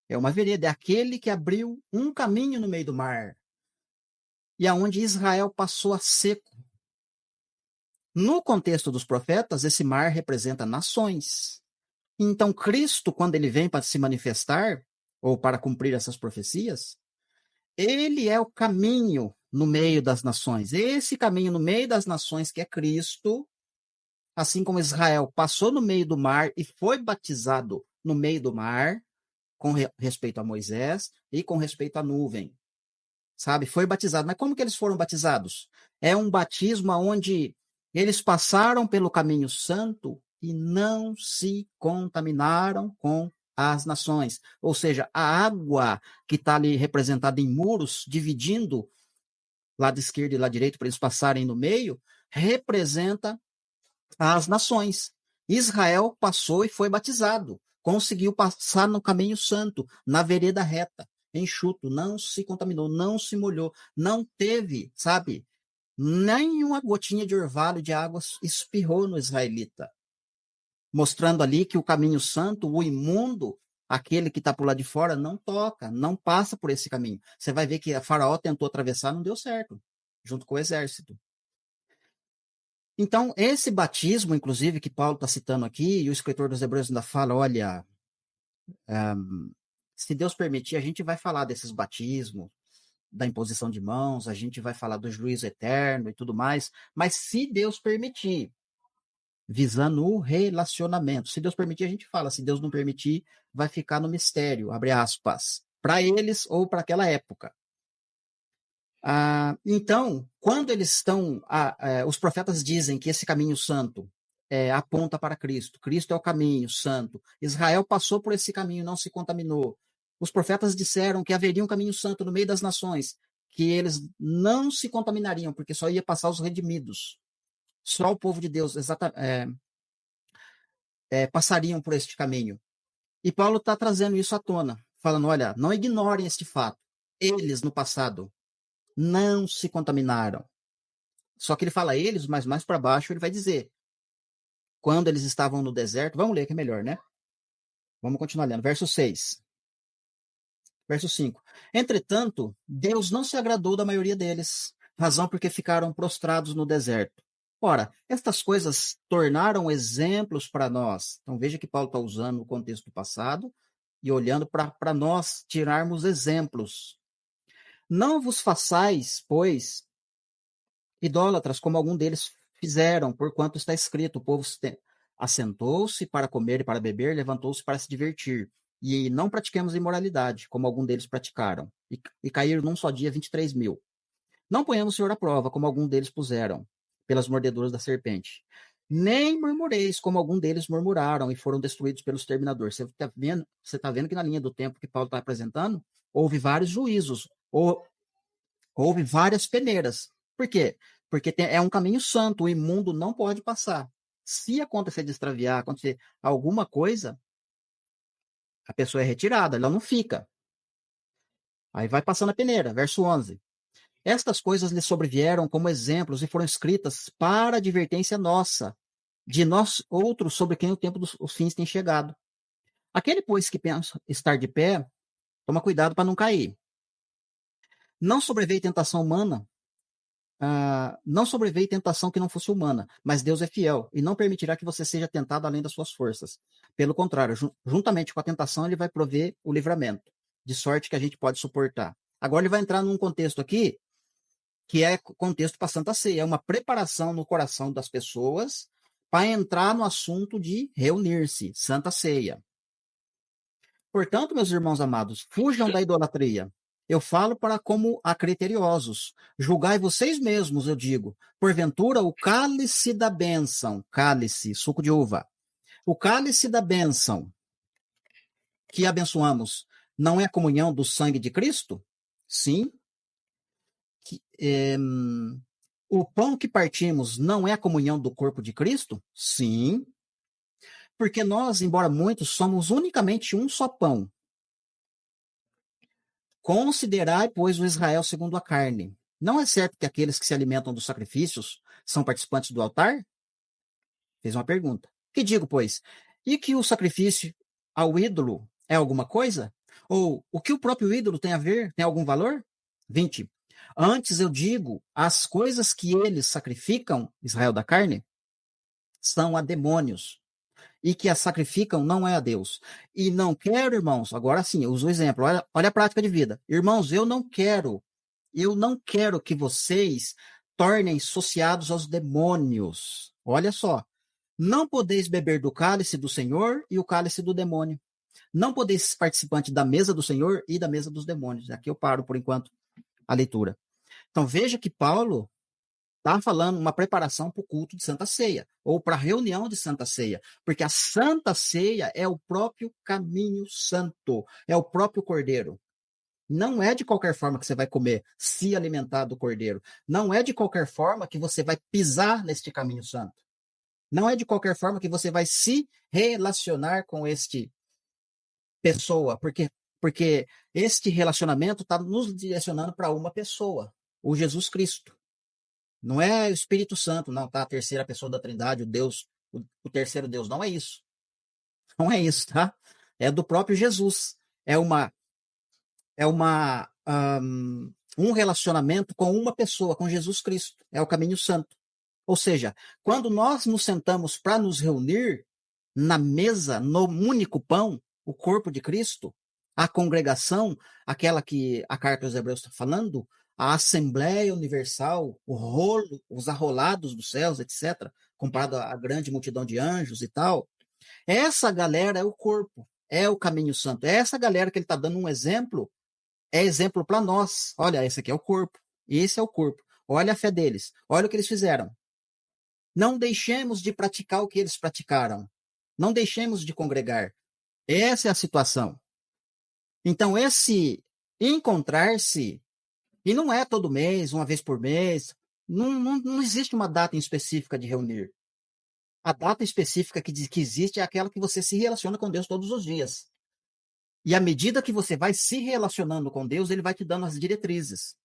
é uma vereda, é aquele que abriu um caminho no meio do mar, e aonde Israel passou a seco. No contexto dos profetas, esse mar representa nações. Então, Cristo, quando ele vem para se manifestar, ou para cumprir essas profecias, ele é o caminho no meio das nações. Esse caminho no meio das nações, que é Cristo, assim como Israel passou no meio do mar e foi batizado no meio do mar, com respeito a Moisés e com respeito à nuvem, sabe? Foi batizado. Mas como que eles foram batizados? É um batismo onde eles passaram pelo caminho santo e não se contaminaram com as nações. Ou seja, a água que está ali representada em muros, dividindo lado esquerdo e lado direito para eles passarem no meio, representa as nações. Israel passou e foi batizado, conseguiu passar no caminho santo, na vereda reta, enxuto, não se contaminou, não se molhou, não teve, sabe, nenhuma gotinha de orvalho de água espirrou no israelita, mostrando ali que o caminho santo, o imundo, aquele que está por lá de fora, não toca, não passa por esse caminho. Você vai ver que a Faraó tentou atravessar, não deu certo, junto com o exército. Então, esse batismo, inclusive, que Paulo está citando aqui, e o escritor dos Hebreus ainda fala: olha, se Deus permitir, a gente vai falar desses batismos, da imposição de mãos, a gente vai falar do juízo eterno e tudo mais, mas se Deus permitir, visando o relacionamento, se Deus permitir, a gente fala, se Deus não permitir, vai ficar no mistério, abre aspas, para eles ou para aquela época. Então, quando eles estão, os profetas dizem que esse caminho santo aponta para Cristo. Cristo é o caminho santo. Israel passou por esse caminho, não se contaminou. Os profetas disseram que haveria um caminho santo no meio das nações, que eles não se contaminariam, porque só ia passar os redimidos. Só o povo de Deus passariam por este caminho. E Paulo está trazendo isso à tona, falando: olha, não ignorem este fato. Eles, no passado, não se contaminaram. Só que ele fala eles, mas mais para baixo ele vai dizer: quando eles estavam no deserto, vamos ler que é melhor, né? Vamos continuar lendo. Verso 6. Verso 5. Entretanto, Deus não se agradou da maioria deles, razão porque ficaram prostrados no deserto. Ora, estas coisas tornaram exemplos para nós. Então veja que Paulo está usando o contexto do passado e olhando para nós tirarmos exemplos. Não vos façais, pois, idólatras, como algum deles fizeram, porquanto está escrito: o povo assentou-se para comer e para beber, levantou-se para se divertir. e não pratiquemos imoralidade, como algum deles praticaram, e caíram num só dia 23.000. Não ponhamos o Senhor à prova, como algum deles puseram, pelas mordeduras da serpente. Nem murmureis, como algum deles murmuraram e foram destruídos pelo exterminador. Você tá vendo que na linha do tempo que Paulo está apresentando, houve vários juízos, houve várias peneiras. Por quê? Porque é um caminho santo, o imundo não pode passar. Se acontecer de extraviar, acontecer alguma coisa, a pessoa é retirada, ela não fica. Aí vai passando a peneira, verso 11. Estas coisas lhe sobrevieram como exemplos e foram escritas para advertência nossa, de nós outros sobre quem o tempo dos fins tem chegado. Aquele, pois, que pensa estar de pé, toma cuidado para não cair. Não sobreveio tentação humana, não sobreveio tentação que não fosse humana, mas Deus é fiel e não permitirá que você seja tentado além das suas forças. Pelo contrário, juntamente com a tentação, ele vai prover o livramento, de sorte que a gente pode suportar. Agora ele vai entrar num contexto aqui que é contexto para a Santa Ceia, é uma preparação no coração das pessoas para entrar no assunto de reunir-se, Santa Ceia. Portanto, meus irmãos amados, fujam da idolatria. Eu falo para como a criteriosos. Julgai vocês mesmos, eu digo. Porventura, o cálice da bênção, cálice, suco de uva, o cálice da bênção que abençoamos, não é a comunhão do sangue de Cristo? Sim. O pão que partimos não é a comunhão do corpo de Cristo? Sim. Porque nós, embora muitos, somos unicamente um só pão. Considerai, pois, o Israel segundo a carne. Não é certo que aqueles que se alimentam dos sacrifícios são participantes do altar? Fez uma pergunta. Que digo, pois? E que o sacrifício ao ídolo é alguma coisa? Ou o que o próprio ídolo tem a ver? Tem algum valor? 20. Antes eu digo, as coisas que eles sacrificam, Israel da carne, são a demônios. E que as sacrificam não é a Deus. E não quero, irmãos, agora sim, eu uso o exemplo, olha a prática de vida. Irmãos, eu não quero que vocês tornem associados aos demônios. Olha só, não podeis beber do cálice do Senhor e o cálice do demônio. Não podeis ser participante da mesa do Senhor e da mesa dos demônios. Aqui eu paro por enquanto a leitura. Então veja que Paulo está falando uma preparação para o culto de Santa Ceia, ou para a reunião de Santa Ceia, porque a Santa Ceia é o próprio caminho santo, é o próprio Cordeiro. Não é de qualquer forma que você vai comer, se alimentar do Cordeiro. Não é de qualquer forma que você vai pisar neste caminho santo. Não é de qualquer forma que você vai se relacionar com este pessoa, porque este relacionamento está nos direcionando para uma pessoa, o Jesus Cristo. Não é o Espírito Santo, não, tá? A terceira pessoa da Trindade, o Deus, o terceiro Deus. Não é isso. Não é isso, tá? É do próprio Jesus. Um relacionamento com uma pessoa, com Jesus Cristo. É o caminho santo. Ou seja, quando nós nos sentamos para nos reunir na mesa, no único pão, o corpo de Cristo, a congregação, aquela que a carta aos Hebreus está falando, a Assembleia Universal, o rolo, os arrolados dos céus, etc., comparado à grande multidão de anjos e tal, essa galera é o corpo, é o caminho santo. É essa galera que ele está dando um exemplo, é exemplo para nós. Olha, esse aqui é o corpo, esse é o corpo. Olha a fé deles, olha o que eles fizeram. Não deixemos de praticar o que eles praticaram. Não deixemos de congregar. Essa é a situação. Então, esse encontrar-se, e não é todo mês, uma vez por mês, não existe uma data específica de reunir. A data específica que existe é aquela que você se relaciona com Deus todos os dias. E à medida que você vai se relacionando com Deus, ele vai te dando as diretrizes.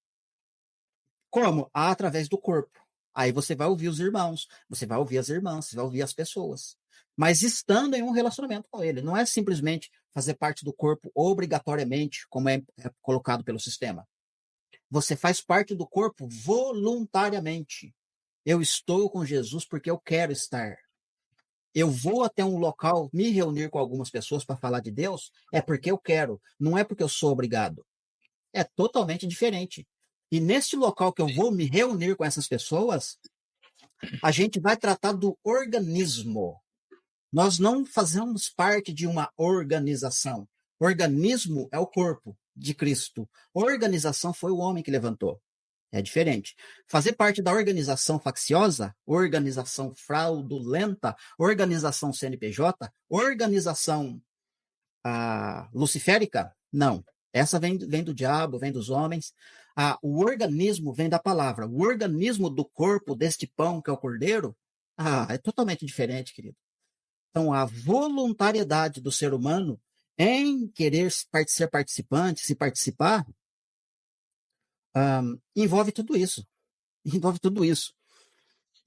Como? Através do corpo. Aí você vai ouvir os irmãos, você vai ouvir as irmãs, você vai ouvir as pessoas. Mas estando em um relacionamento com ele. Não é simplesmente fazer parte do corpo obrigatoriamente, como é colocado pelo sistema. Você faz parte do corpo voluntariamente. Eu estou com Jesus porque eu quero estar. Eu vou até um local me reunir com algumas pessoas para falar de Deus, é porque eu quero, não é porque eu sou obrigado. É totalmente diferente. E nesse local que eu vou me reunir com essas pessoas, a gente vai tratar do organismo. Nós não fazemos parte de uma organização. Organismo é o corpo de Cristo. Organização foi o homem que levantou. É diferente. Fazer parte da organização facciosa, organização fraudulenta, organização CNPJ, organização luciférica, não. Essa vem do diabo, vem dos homens. O organismo vem da palavra. O organismo do corpo deste pão, que é o cordeiro, é totalmente diferente, querido. Então, a voluntariedade do ser humano em querer ser participante, se participar, envolve tudo isso. Envolve tudo isso.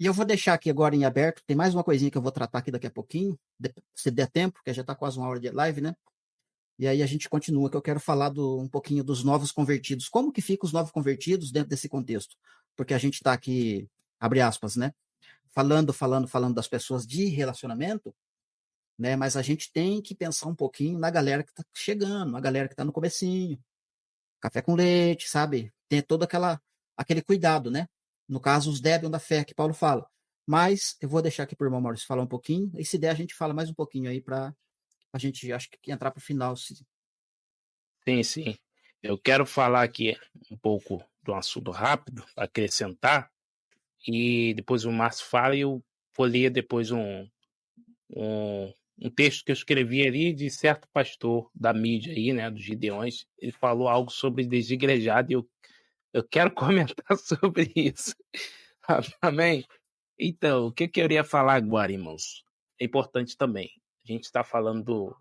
E eu vou deixar aqui agora em aberto, tem mais uma coisinha que eu vou tratar aqui daqui a pouquinho, se der tempo, porque já está quase 1 hora de live, né? E aí a gente continua, que eu quero falar um pouquinho dos novos convertidos. Como que ficam os novos convertidos dentro desse contexto? Porque a gente está aqui, abre aspas, né? Falando das pessoas de relacionamento, né? Mas a gente tem que pensar um pouquinho na galera que está chegando, na galera que está no comecinho, café com leite, sabe? Tem todo aquele cuidado, né? No caso, os débios da fé, que Paulo fala. Mas eu vou deixar aqui para o irmão Maurício falar um pouquinho, e se der, a gente fala mais um pouquinho aí para a gente, acho que entrar para o final. Sim, sim. Eu quero falar aqui um pouco de um assunto rápido, para acrescentar, e depois o Márcio fala e eu vou ler depois um texto que eu escrevi ali de certo pastor da mídia aí, né, dos Gideões. Ele falou algo sobre desigrejado e eu quero comentar sobre isso. Amém? Então, o que eu iria falar agora, irmãos? É importante também. A gente está falando do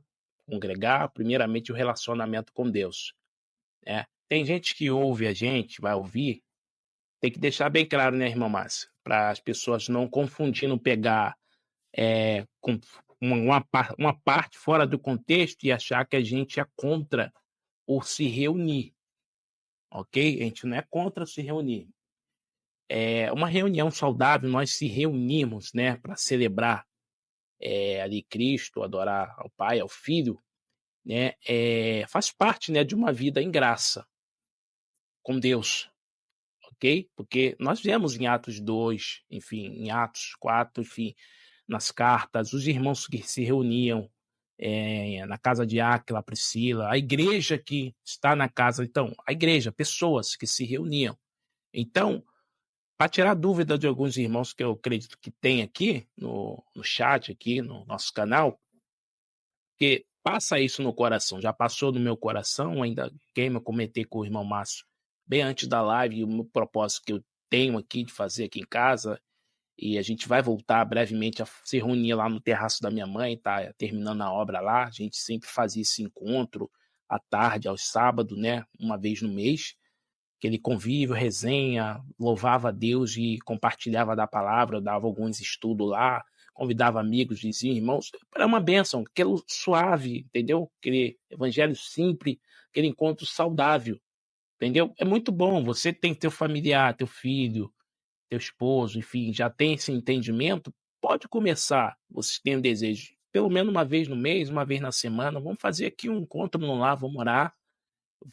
congregar, primeiramente o relacionamento com Deus, né? Tem gente que ouve a gente, vai ouvir, tem que deixar bem claro, né, irmão Márcio? Para as pessoas não confundindo, pegar com uma parte fora do contexto e achar que a gente é contra o se reunir, ok? A gente não é contra se reunir. É uma reunião saudável, nós se reunimos, né, para celebrar ali Cristo, adorar ao Pai, ao Filho, né, faz parte, né, de uma vida em graça com Deus, ok? Porque nós vemos em Atos 2, enfim, em Atos 4, enfim, nas cartas, os irmãos que se reuniam na casa de Áquila, Priscila, a igreja que está na casa, então, a igreja, pessoas que se reuniam. Então, para tirar dúvida de alguns irmãos que eu acredito que tem aqui no chat, aqui no nosso canal, que passa isso no coração, já passou no meu coração, ainda quem eu comentei com o irmão Márcio bem antes da live, e o meu propósito que eu tenho aqui de fazer aqui em casa, e a gente vai voltar brevemente a se reunir lá no terraço da minha mãe, tá terminando a obra lá, a gente sempre fazia esse encontro à tarde, aos sábados, né, uma vez no mês, aquele convívio, resenha, louvava a Deus e compartilhava da palavra, dava alguns estudos lá, convidava amigos, dizia, irmãos, era uma bênção, aquele suave, entendeu? Aquele evangelho simples, aquele encontro saudável, entendeu? É muito bom, você tem teu familiar, teu filho, teu esposo, enfim, já tem esse entendimento, pode começar, você tem um desejo, pelo menos uma vez no mês, uma vez na semana, vamos fazer aqui um encontro no lar, vamos orar,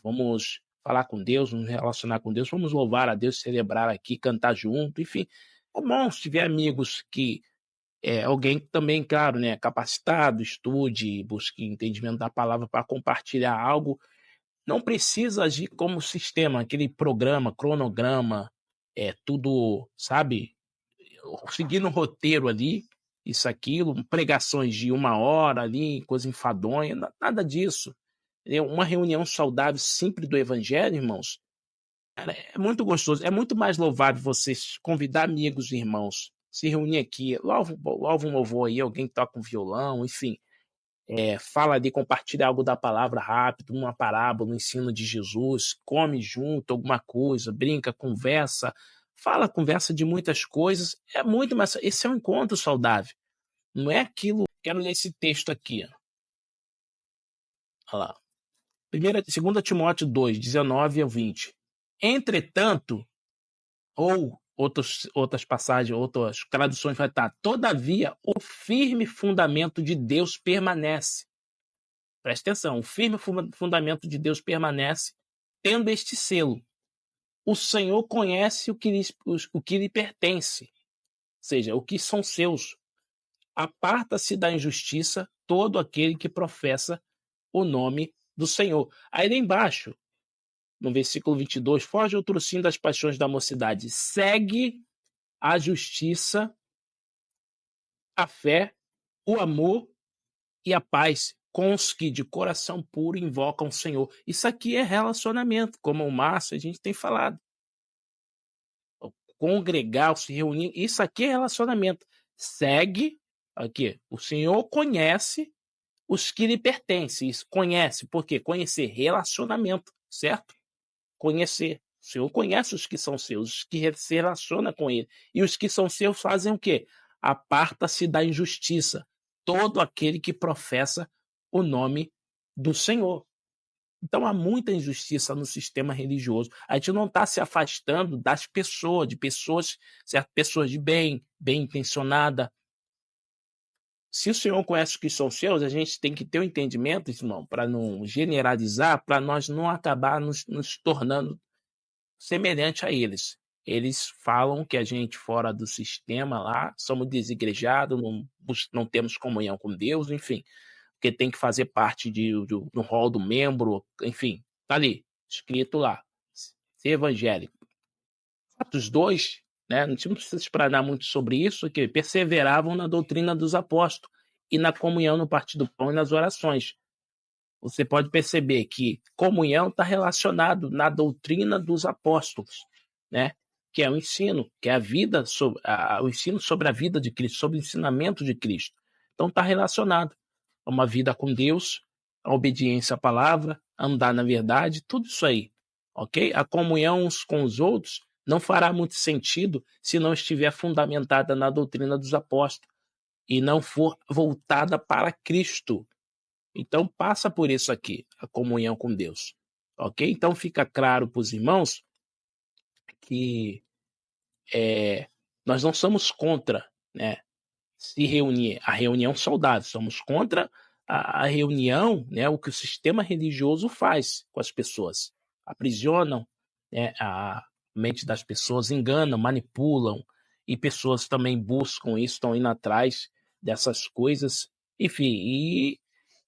vamos falar com Deus, nos relacionar com Deus, vamos louvar a Deus, celebrar aqui, cantar junto, enfim. É bom se tiver amigos que alguém também, claro, né, capacitado, estude, busque entendimento da palavra para compartilhar algo. Não precisa agir como sistema, aquele programa, cronograma, tudo, sabe, seguindo um roteiro ali, isso, aquilo, pregações de 1 hora ali, coisa enfadonha, nada disso. Uma reunião saudável, simples do evangelho, irmãos, cara, é muito gostoso. É muito mais louvável você convidar amigos e irmãos, se reunir aqui, louva um louvor aí, alguém que toca um violão, enfim, fala ali, compartilha algo da palavra rápido, uma parábola, um ensino de Jesus, come junto alguma coisa, brinca, conversa de muitas coisas. É muito mais. Esse é um encontro saudável. Não é aquilo. Quero ler esse texto aqui. Olha lá. 2 Timóteo 2, 19 a 20. Entretanto, ou outras passagens, outras traduções vai estar, todavia, o firme fundamento de Deus permanece. Presta atenção, o firme fundamento de Deus permanece, tendo este selo. O Senhor conhece o que lhe pertence, ou seja, o que são seus. Aparta-se da injustiça todo aquele que professa o nome do Senhor. Aí lá embaixo, no versículo 22, foge outro sim das paixões da mocidade, segue a justiça, a fé, o amor e a paz com os que de coração puro invocam o Senhor. Isso aqui é relacionamento, como o Márcio a gente tem falado. Congregar, se reunir, isso aqui é relacionamento. Segue aqui. O Senhor conhece os que lhe pertencem. Isso, conhece, por quê? Conhecer relacionamento, certo? Conhecer. O Senhor conhece os que são seus, os que se relacionam com ele. E os que são seus fazem o quê? Aparta-se da injustiça. Todo aquele que professa o nome do Senhor. Então há muita injustiça no sistema religioso. A gente não está se afastando das pessoas, de pessoas, certo? Pessoas de bem, bem intencionada. Se o Senhor conhece os que são seus, a gente tem que ter o um entendimento, irmão, para não generalizar, para nós não acabar nos tornando semelhante a eles. Eles falam que a gente, fora do sistema lá, somos desigrejados, não temos comunhão com Deus, enfim, porque tem que fazer parte do rol do membro, enfim, tá ali, escrito lá, ser evangélico. Atos 2, né, a gente não precisa explanar muito sobre isso, que perseveravam na doutrina dos apóstolos e na comunhão, no partir do pão e nas orações. Você pode perceber que comunhão está relacionado na doutrina dos apóstolos, né? Que é o ensino, que é a vida, o ensino sobre a vida de Cristo, sobre o ensinamento de Cristo. Então está relacionado a uma vida com Deus, a obediência à palavra, andar na verdade, tudo isso aí, ok? A comunhão uns com os outros não fará muito sentido se não estiver fundamentada na doutrina dos apóstolos e não for voltada para Cristo. Então passa por isso aqui, a comunhão com Deus, ok? Então fica claro para os irmãos que nós não somos contra, né, se reunir, a reunião saudável, somos contra a reunião, né, o que o sistema religioso faz com as pessoas, aprisionam, né, a mente das pessoas, enganam, manipulam, e pessoas também buscam isso, estão indo atrás dessas coisas, enfim, e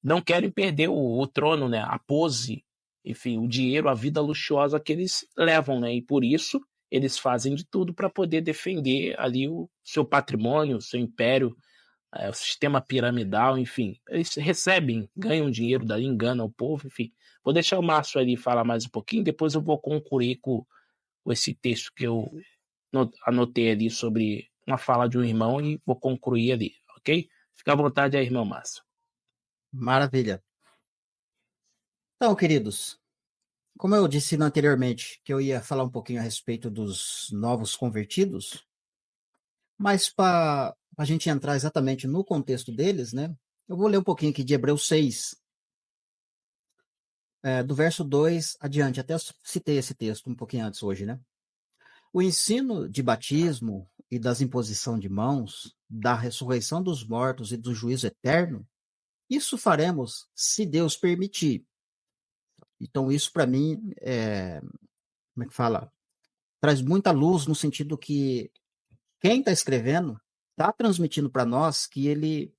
não querem perder o trono, né, a pose, enfim, o dinheiro, a vida luxuosa que eles levam, né, e por isso eles fazem de tudo para poder defender ali o seu patrimônio, o seu império, o sistema piramidal, enfim. Eles recebem, ganham dinheiro dali, enganam o povo, enfim. Vou deixar o Márcio ali falar mais um pouquinho, depois eu vou concluir com esse texto que eu anotei ali sobre uma fala de um irmão e vou concluir ali, ok? Fica à vontade aí, irmão Márcio. Maravilha. Então, queridos, como eu disse anteriormente, que eu ia falar um pouquinho a respeito dos novos convertidos, mas para a gente entrar exatamente no contexto deles, né? Eu vou ler um pouquinho aqui de Hebreus 6, do verso 2 adiante. Até citei esse texto um pouquinho antes hoje, né? O ensino de batismo e das imposição de mãos, da ressurreição dos mortos e do juízo eterno, isso faremos se Deus permitir. Então, isso para mim, como é que fala? Traz muita luz no sentido que quem está escrevendo está transmitindo para nós que ele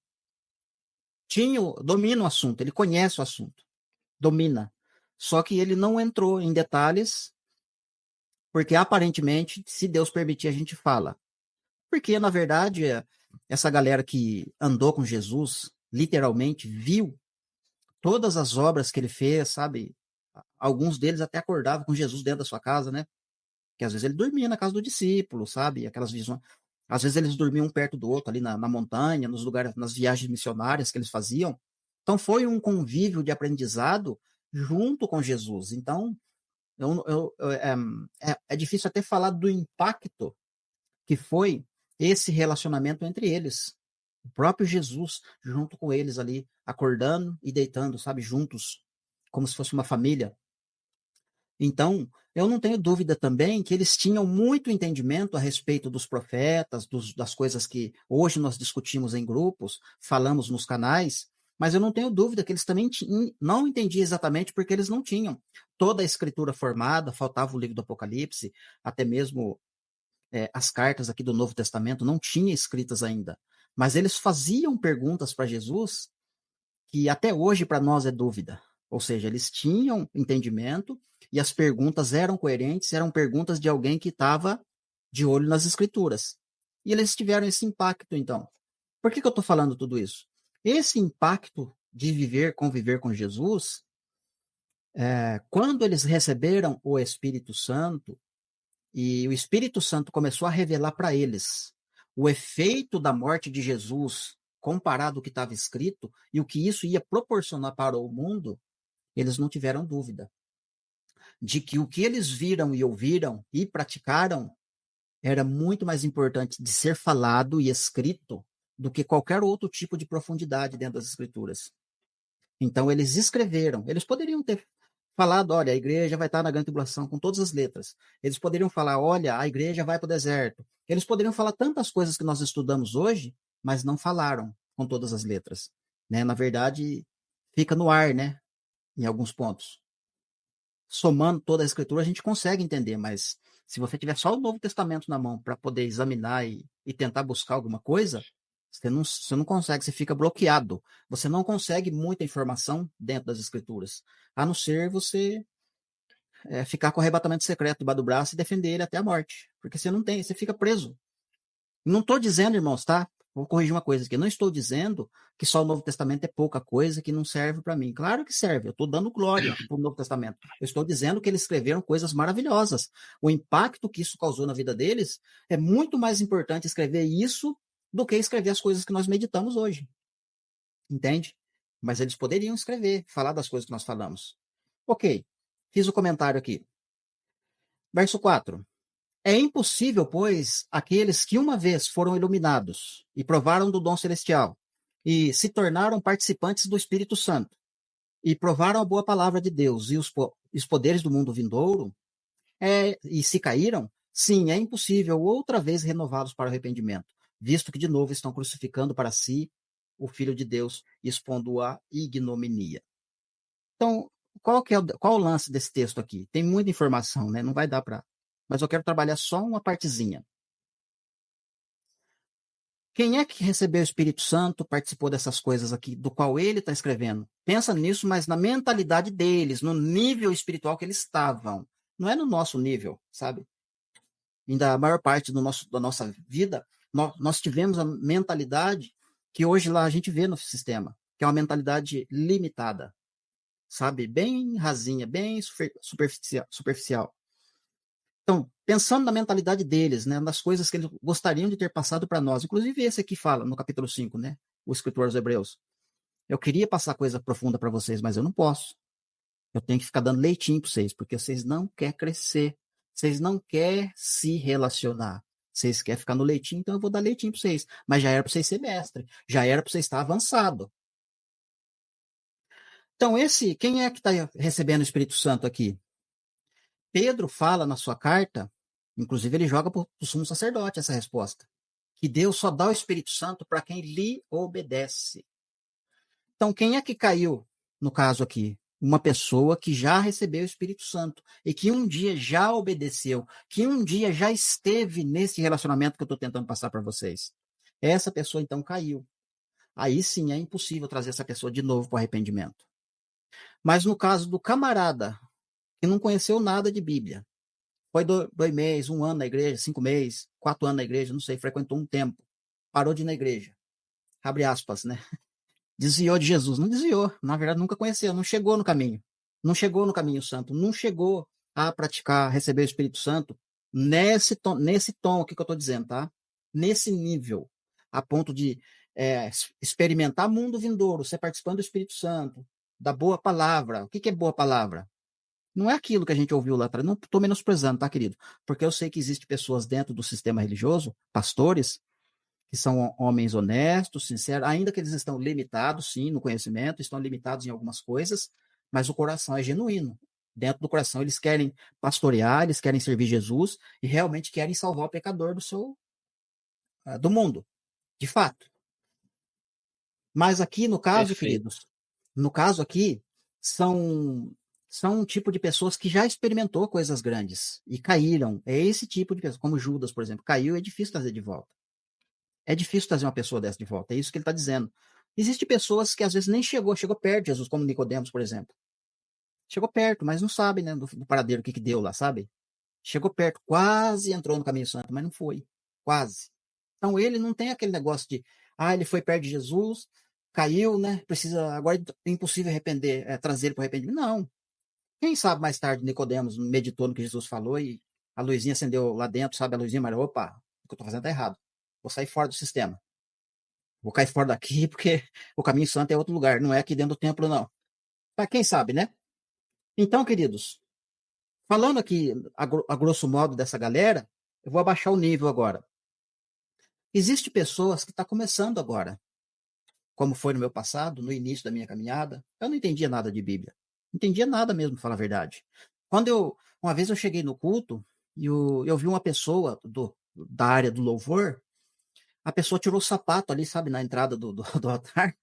domina o assunto, ele conhece o assunto, domina. Só que ele não entrou em detalhes, porque aparentemente, se Deus permitir, a gente fala. Porque, na verdade, essa galera que andou com Jesus, literalmente viu todas as obras que ele fez, sabe? Alguns deles até acordavam com Jesus dentro da sua casa, né? Que às vezes ele dormia na casa do discípulo, sabe? Aquelas visões. Às vezes eles dormiam um perto do outro ali na montanha, nos lugares, nas viagens missionárias que eles faziam. Então foi um convívio de aprendizado junto com Jesus. Então é difícil até falar do impacto que foi esse relacionamento entre eles. O próprio Jesus junto com eles ali, acordando e deitando, sabe, juntos, como se fosse uma família. Então, eu não tenho dúvida também que eles tinham muito entendimento a respeito dos profetas, das coisas que hoje nós discutimos em grupos, falamos nos canais, mas eu não tenho dúvida que eles também não entendiam exatamente porque eles não tinham toda a escritura formada, faltava o livro do Apocalipse, até mesmo as cartas aqui do Novo Testamento não tinham escritas ainda. Mas eles faziam perguntas para Jesus que até hoje para nós é dúvida. Ou seja, eles tinham entendimento e as perguntas eram coerentes, eram perguntas de alguém que estava de olho nas escrituras. E eles tiveram esse impacto, então. Por que eu estou falando tudo isso? Esse impacto de viver, conviver com Jesus, quando eles receberam o Espírito Santo, e o Espírito Santo começou a revelar para eles o efeito da morte de Jesus comparado ao que estava escrito e o que isso ia proporcionar para o mundo, eles não tiveram dúvida de que o que eles viram e ouviram e praticaram era muito mais importante de ser falado e escrito do que qualquer outro tipo de profundidade dentro das escrituras. Então eles escreveram, eles poderiam ter falado, olha, a igreja vai estar na grande tribulação com todas as letras. Eles poderiam falar, olha, a igreja vai para o deserto. Eles poderiam falar tantas coisas que nós estudamos hoje, mas não falaram com todas as letras. Né? Na verdade, fica no ar, né? Em alguns pontos. Somando toda a escritura, a gente consegue entender, mas se você tiver só o Novo Testamento na mão para poder examinar e tentar buscar alguma coisa, você não consegue, você fica bloqueado. Você não consegue muita informação dentro das escrituras, a não ser você ficar com o arrebatamento secreto debaixo do braço e defender ele até a morte, porque você não tem, você fica preso. Não estou dizendo, irmãos, tá? Vou corrigir uma coisa aqui. Não estou dizendo que só o Novo Testamento é pouca coisa que não serve para mim. Claro que serve. Eu estou dando glória para o Novo Testamento. Eu estou dizendo que eles escreveram coisas maravilhosas. O impacto que isso causou na vida deles é muito mais importante escrever isso do que escrever as coisas que nós meditamos hoje. Entende? Mas eles poderiam escrever, falar das coisas que nós falamos. Ok. Fiz o comentário aqui. Verso 4. É impossível, pois, aqueles que uma vez foram iluminados e provaram do dom celestial e se tornaram participantes do Espírito Santo e provaram a boa palavra de Deus e os poderes do mundo vindouro, e se caíram, sim, é impossível outra vez renová-los para o arrependimento, visto que de novo estão crucificando para si o Filho de Deus, expondo a ignominia. Então, qual o lance desse texto aqui? Tem muita informação, né? Não vai dar para. Mas eu quero trabalhar só uma partezinha. Quem é que recebeu o Espírito Santo, participou dessas coisas aqui, do qual ele está escrevendo? Pensa nisso, mas na mentalidade deles, no nível espiritual que eles estavam. Não é no nosso nível, sabe? Ainda a maior parte da nossa vida, nós tivemos a mentalidade que hoje lá a gente vê no sistema, que é uma mentalidade limitada, sabe? Bem rasinha, bem superficial. Então, pensando na mentalidade deles, né, nas coisas que eles gostariam de ter passado para nós, inclusive esse aqui fala no capítulo 5, né, o escritor aos Hebreus. Eu queria passar coisa profunda para vocês, mas eu não posso. Eu tenho que ficar dando leitinho para vocês, porque vocês não querem crescer, vocês não querem se relacionar. Vocês querem ficar no leitinho, então eu vou dar leitinho para vocês. Mas já era para vocês ser mestre, já era para vocês estar avançado. Então, quem é que está recebendo o Espírito Santo aqui? Pedro fala na sua carta, inclusive ele joga para o sumo sacerdote essa resposta, que Deus só dá o Espírito Santo para quem lhe obedece. Então, quem é que caiu no caso aqui? Uma pessoa que já recebeu o Espírito Santo e que um dia já obedeceu, que um dia já esteve nesse relacionamento que eu estou tentando passar para vocês. Essa pessoa então caiu. Aí sim é impossível trazer essa pessoa de novo para o arrependimento. Mas no caso do camarada que não conheceu nada de Bíblia, foi 2 meses, 1 ano na igreja, 5 meses, 4 anos na igreja, não sei, frequentou um tempo, parou de ir na igreja, abre aspas, né? Desviou de Jesus, não desviou, na verdade nunca conheceu, não chegou no caminho, não chegou no caminho santo, não chegou a praticar, receber o Espírito Santo nesse tom aqui que eu estou dizendo, tá? Nesse nível, a ponto de experimentar mundo vindouro, ser participando do Espírito Santo, da boa palavra. O que é boa palavra? Não é aquilo que a gente ouviu lá atrás. Não estou menosprezando, tá, querido? Porque eu sei que existem pessoas dentro do sistema religioso, pastores, que são homens honestos, sinceros, ainda que eles estão limitados, sim, no conhecimento, estão limitados em algumas coisas, mas o coração é genuíno. Dentro do coração, eles querem pastorear, eles querem servir Jesus e realmente querem salvar o pecador do mundo, de fato. Mas aqui, no caso, Perfeito. queridos, no caso aqui, são um tipo de pessoas que já experimentou coisas grandes e caíram. É esse tipo de pessoa, como Judas, por exemplo, caiu, é difícil trazer de volta. É difícil trazer uma pessoa dessa de volta, é isso que ele está dizendo. Existem pessoas que às vezes nem chegou perto de Jesus, como Nicodemos, por exemplo. Chegou perto, mas não sabe, né, do paradeiro, o que que deu lá, sabe? Chegou perto, quase entrou no caminho santo, mas não foi. Quase. Então ele não tem aquele negócio de, ele foi perto de Jesus, caiu, né? Precisa, agora é impossível arrepender, trazer ele para o arrependimento. Não. Quem sabe mais tarde Nicodemos meditou no que Jesus falou e a luzinha acendeu lá dentro, sabe? A luzinha, mas opa, o que eu estou fazendo tá errado. Vou sair fora do sistema. Vou cair fora daqui porque o caminho santo é outro lugar, não é aqui dentro do templo, não. Mas quem sabe, né? Então, queridos, falando aqui a grosso modo dessa galera, eu vou abaixar o nível agora. Existem pessoas que estão começando agora, como foi no meu passado, no início da minha caminhada. Eu não entendia nada de Bíblia. Não entendia nada mesmo, para falar a verdade. Uma vez eu cheguei no culto e eu vi uma pessoa da área do louvor, a pessoa tirou o sapato ali, sabe, na entrada do altar,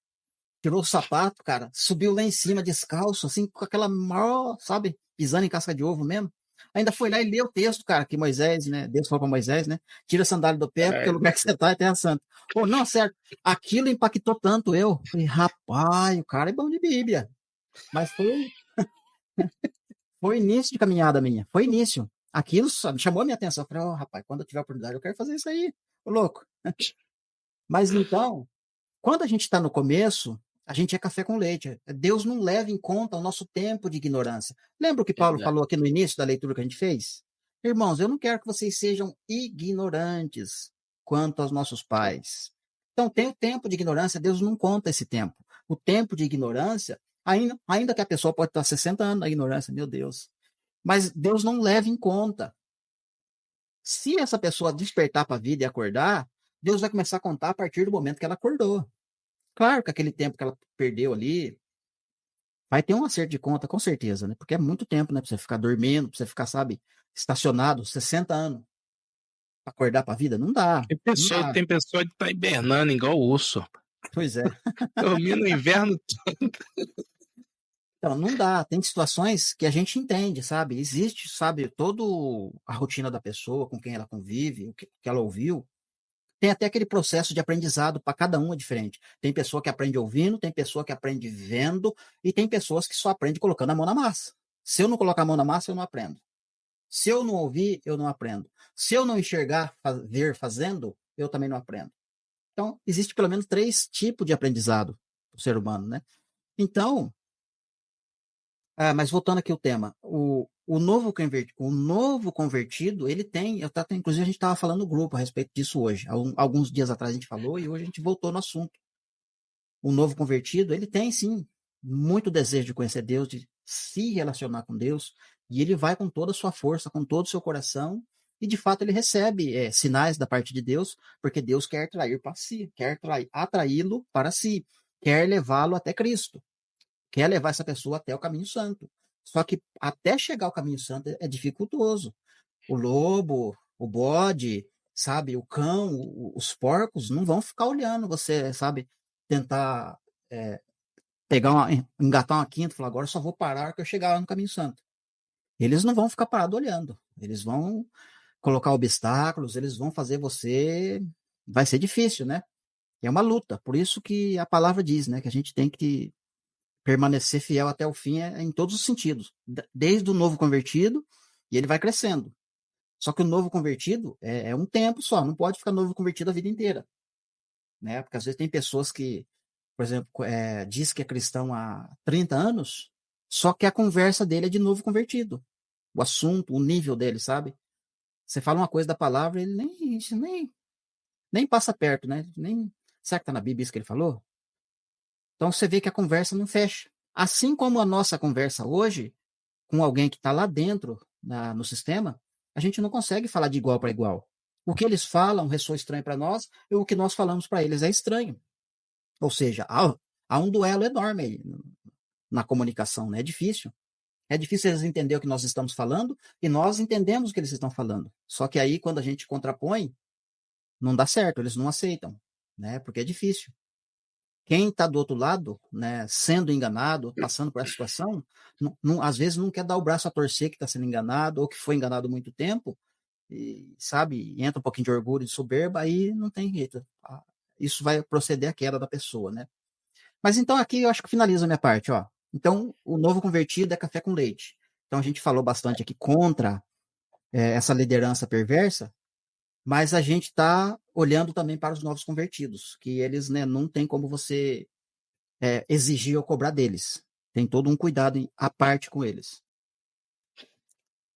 tirou o sapato, cara, subiu lá em cima descalço, assim, com aquela maior, sabe, pisando em casca de ovo mesmo. Ainda foi lá e leu o texto, cara, que Moisés, né? Deus falou para Moisés, né? Tira a sandália do pé, porque o lugar que você tá é terra santa. Pô, não, certo. Aquilo impactou tanto eu. Falei, rapaz, o cara é bom de Bíblia. Mas foi início de caminhada minha. Foi início. Aquilo chamou a minha atenção. Eu falei, rapaz, quando eu tiver oportunidade, eu quero fazer isso aí. Ô, louco. Mas então, quando a gente está no começo, a gente é café com leite. Deus não leva em conta o nosso tempo de ignorância. Lembra o que Paulo Exato. falou aqui no início da leitura que a gente fez? Irmãos, eu não quero que vocês sejam ignorantes quanto aos nossos pais. Então, tem o tempo de ignorância, Deus não conta esse tempo. O tempo de ignorância, ainda que a pessoa pode estar 60 anos na ignorância, meu Deus. Mas Deus não leva em conta. Se essa pessoa despertar para a vida e acordar, Deus vai começar a contar a partir do momento que ela acordou. Claro que aquele tempo que ela perdeu ali, vai ter um acerto de conta, com certeza, né? Porque é muito tempo, né? Pra você ficar dormindo, pra você ficar, sabe, estacionado 60 anos pra acordar pra vida. Não dá, não dá. Tem pessoa que tá hibernando igual urso. Pois é. Dormindo no inverno. Então, não dá. Tem situações que a gente entende, sabe? Existe, sabe, toda a rotina da pessoa, com quem ela convive, o que ela ouviu. Tem até aquele processo de aprendizado, para cada um é diferente. Tem pessoa que aprende ouvindo, tem pessoa que aprende vendo, e tem pessoas que só aprende colocando a mão na massa. Se eu não colocar a mão na massa, eu não aprendo. Se eu não ouvir, eu não aprendo. Se eu não enxergar, ver fazendo, eu também não aprendo. Então, existe pelo menos 3 tipos de aprendizado do ser humano, né? Então, mas voltando aqui ao tema, o novo convertido, ele tem, inclusive a gente estava falando no grupo a respeito disso hoje. Alguns dias atrás a gente falou e hoje a gente voltou no assunto. O novo convertido, ele tem sim muito desejo de conhecer Deus, de se relacionar com Deus, e ele vai com toda a sua força, com todo o seu coração, e de fato ele recebe sinais da parte de Deus, porque Deus quer atrair para si, quer atraí-lo para si, quer levá-lo até Cristo, quer levar essa pessoa até o caminho santo. Só que até chegar ao caminho santo é dificultoso. O lobo, o bode, sabe, o cão, os porcos não vão ficar olhando você, sabe, tentar é, engatar uma quinta e falar, agora eu só vou parar que eu chegar lá no caminho santo. Eles não vão ficar parados olhando. Eles vão colocar obstáculos, eles vão fazer você. Vai ser difícil, né? É uma luta. Por isso que a palavra diz, né? Que a gente tem que permanecer fiel até o fim em todos os sentidos. Desde o novo convertido, e ele vai crescendo. Só que o novo convertido é um tempo só, não pode ficar novo convertido a vida inteira. Né? Porque às vezes tem pessoas que, por exemplo, diz que é cristão há 30 anos, só que a conversa dele é de novo convertido. O assunto, o nível dele, sabe? Você fala uma coisa da palavra, ele nem passa perto, né? Nem, será que tá na Bíblia isso que ele falou? Então você vê que a conversa não fecha. Assim como a nossa conversa hoje, com alguém que está lá dentro no sistema, a gente não consegue falar de igual para igual. O que eles falam ressoa estranho para nós, e o que nós falamos para eles é estranho. Ou seja, há um duelo enorme aí na comunicação, né? É difícil. É difícil eles entenderem o que nós estamos falando e nós entendemos o que eles estão falando. Só que aí, quando a gente contrapõe, não dá certo, eles não aceitam, né? Porque é difícil. Quem está do outro lado, né, sendo enganado, passando por essa situação, às vezes não quer dar o braço a torcer que está sendo enganado ou que foi enganado há muito tempo, e, sabe, entra um pouquinho de orgulho, de soberba, aí não tem jeito. Isso vai proceder à queda da pessoa, né? Mas então aqui eu acho que finaliza a minha parte, ó. Então, o novo convertido é café com leite. Então, a gente falou bastante aqui contra essa liderança perversa, mas a gente está olhando também para os novos convertidos, que eles, né, não tem como você exigir ou cobrar deles. Tem todo um cuidado à parte com eles.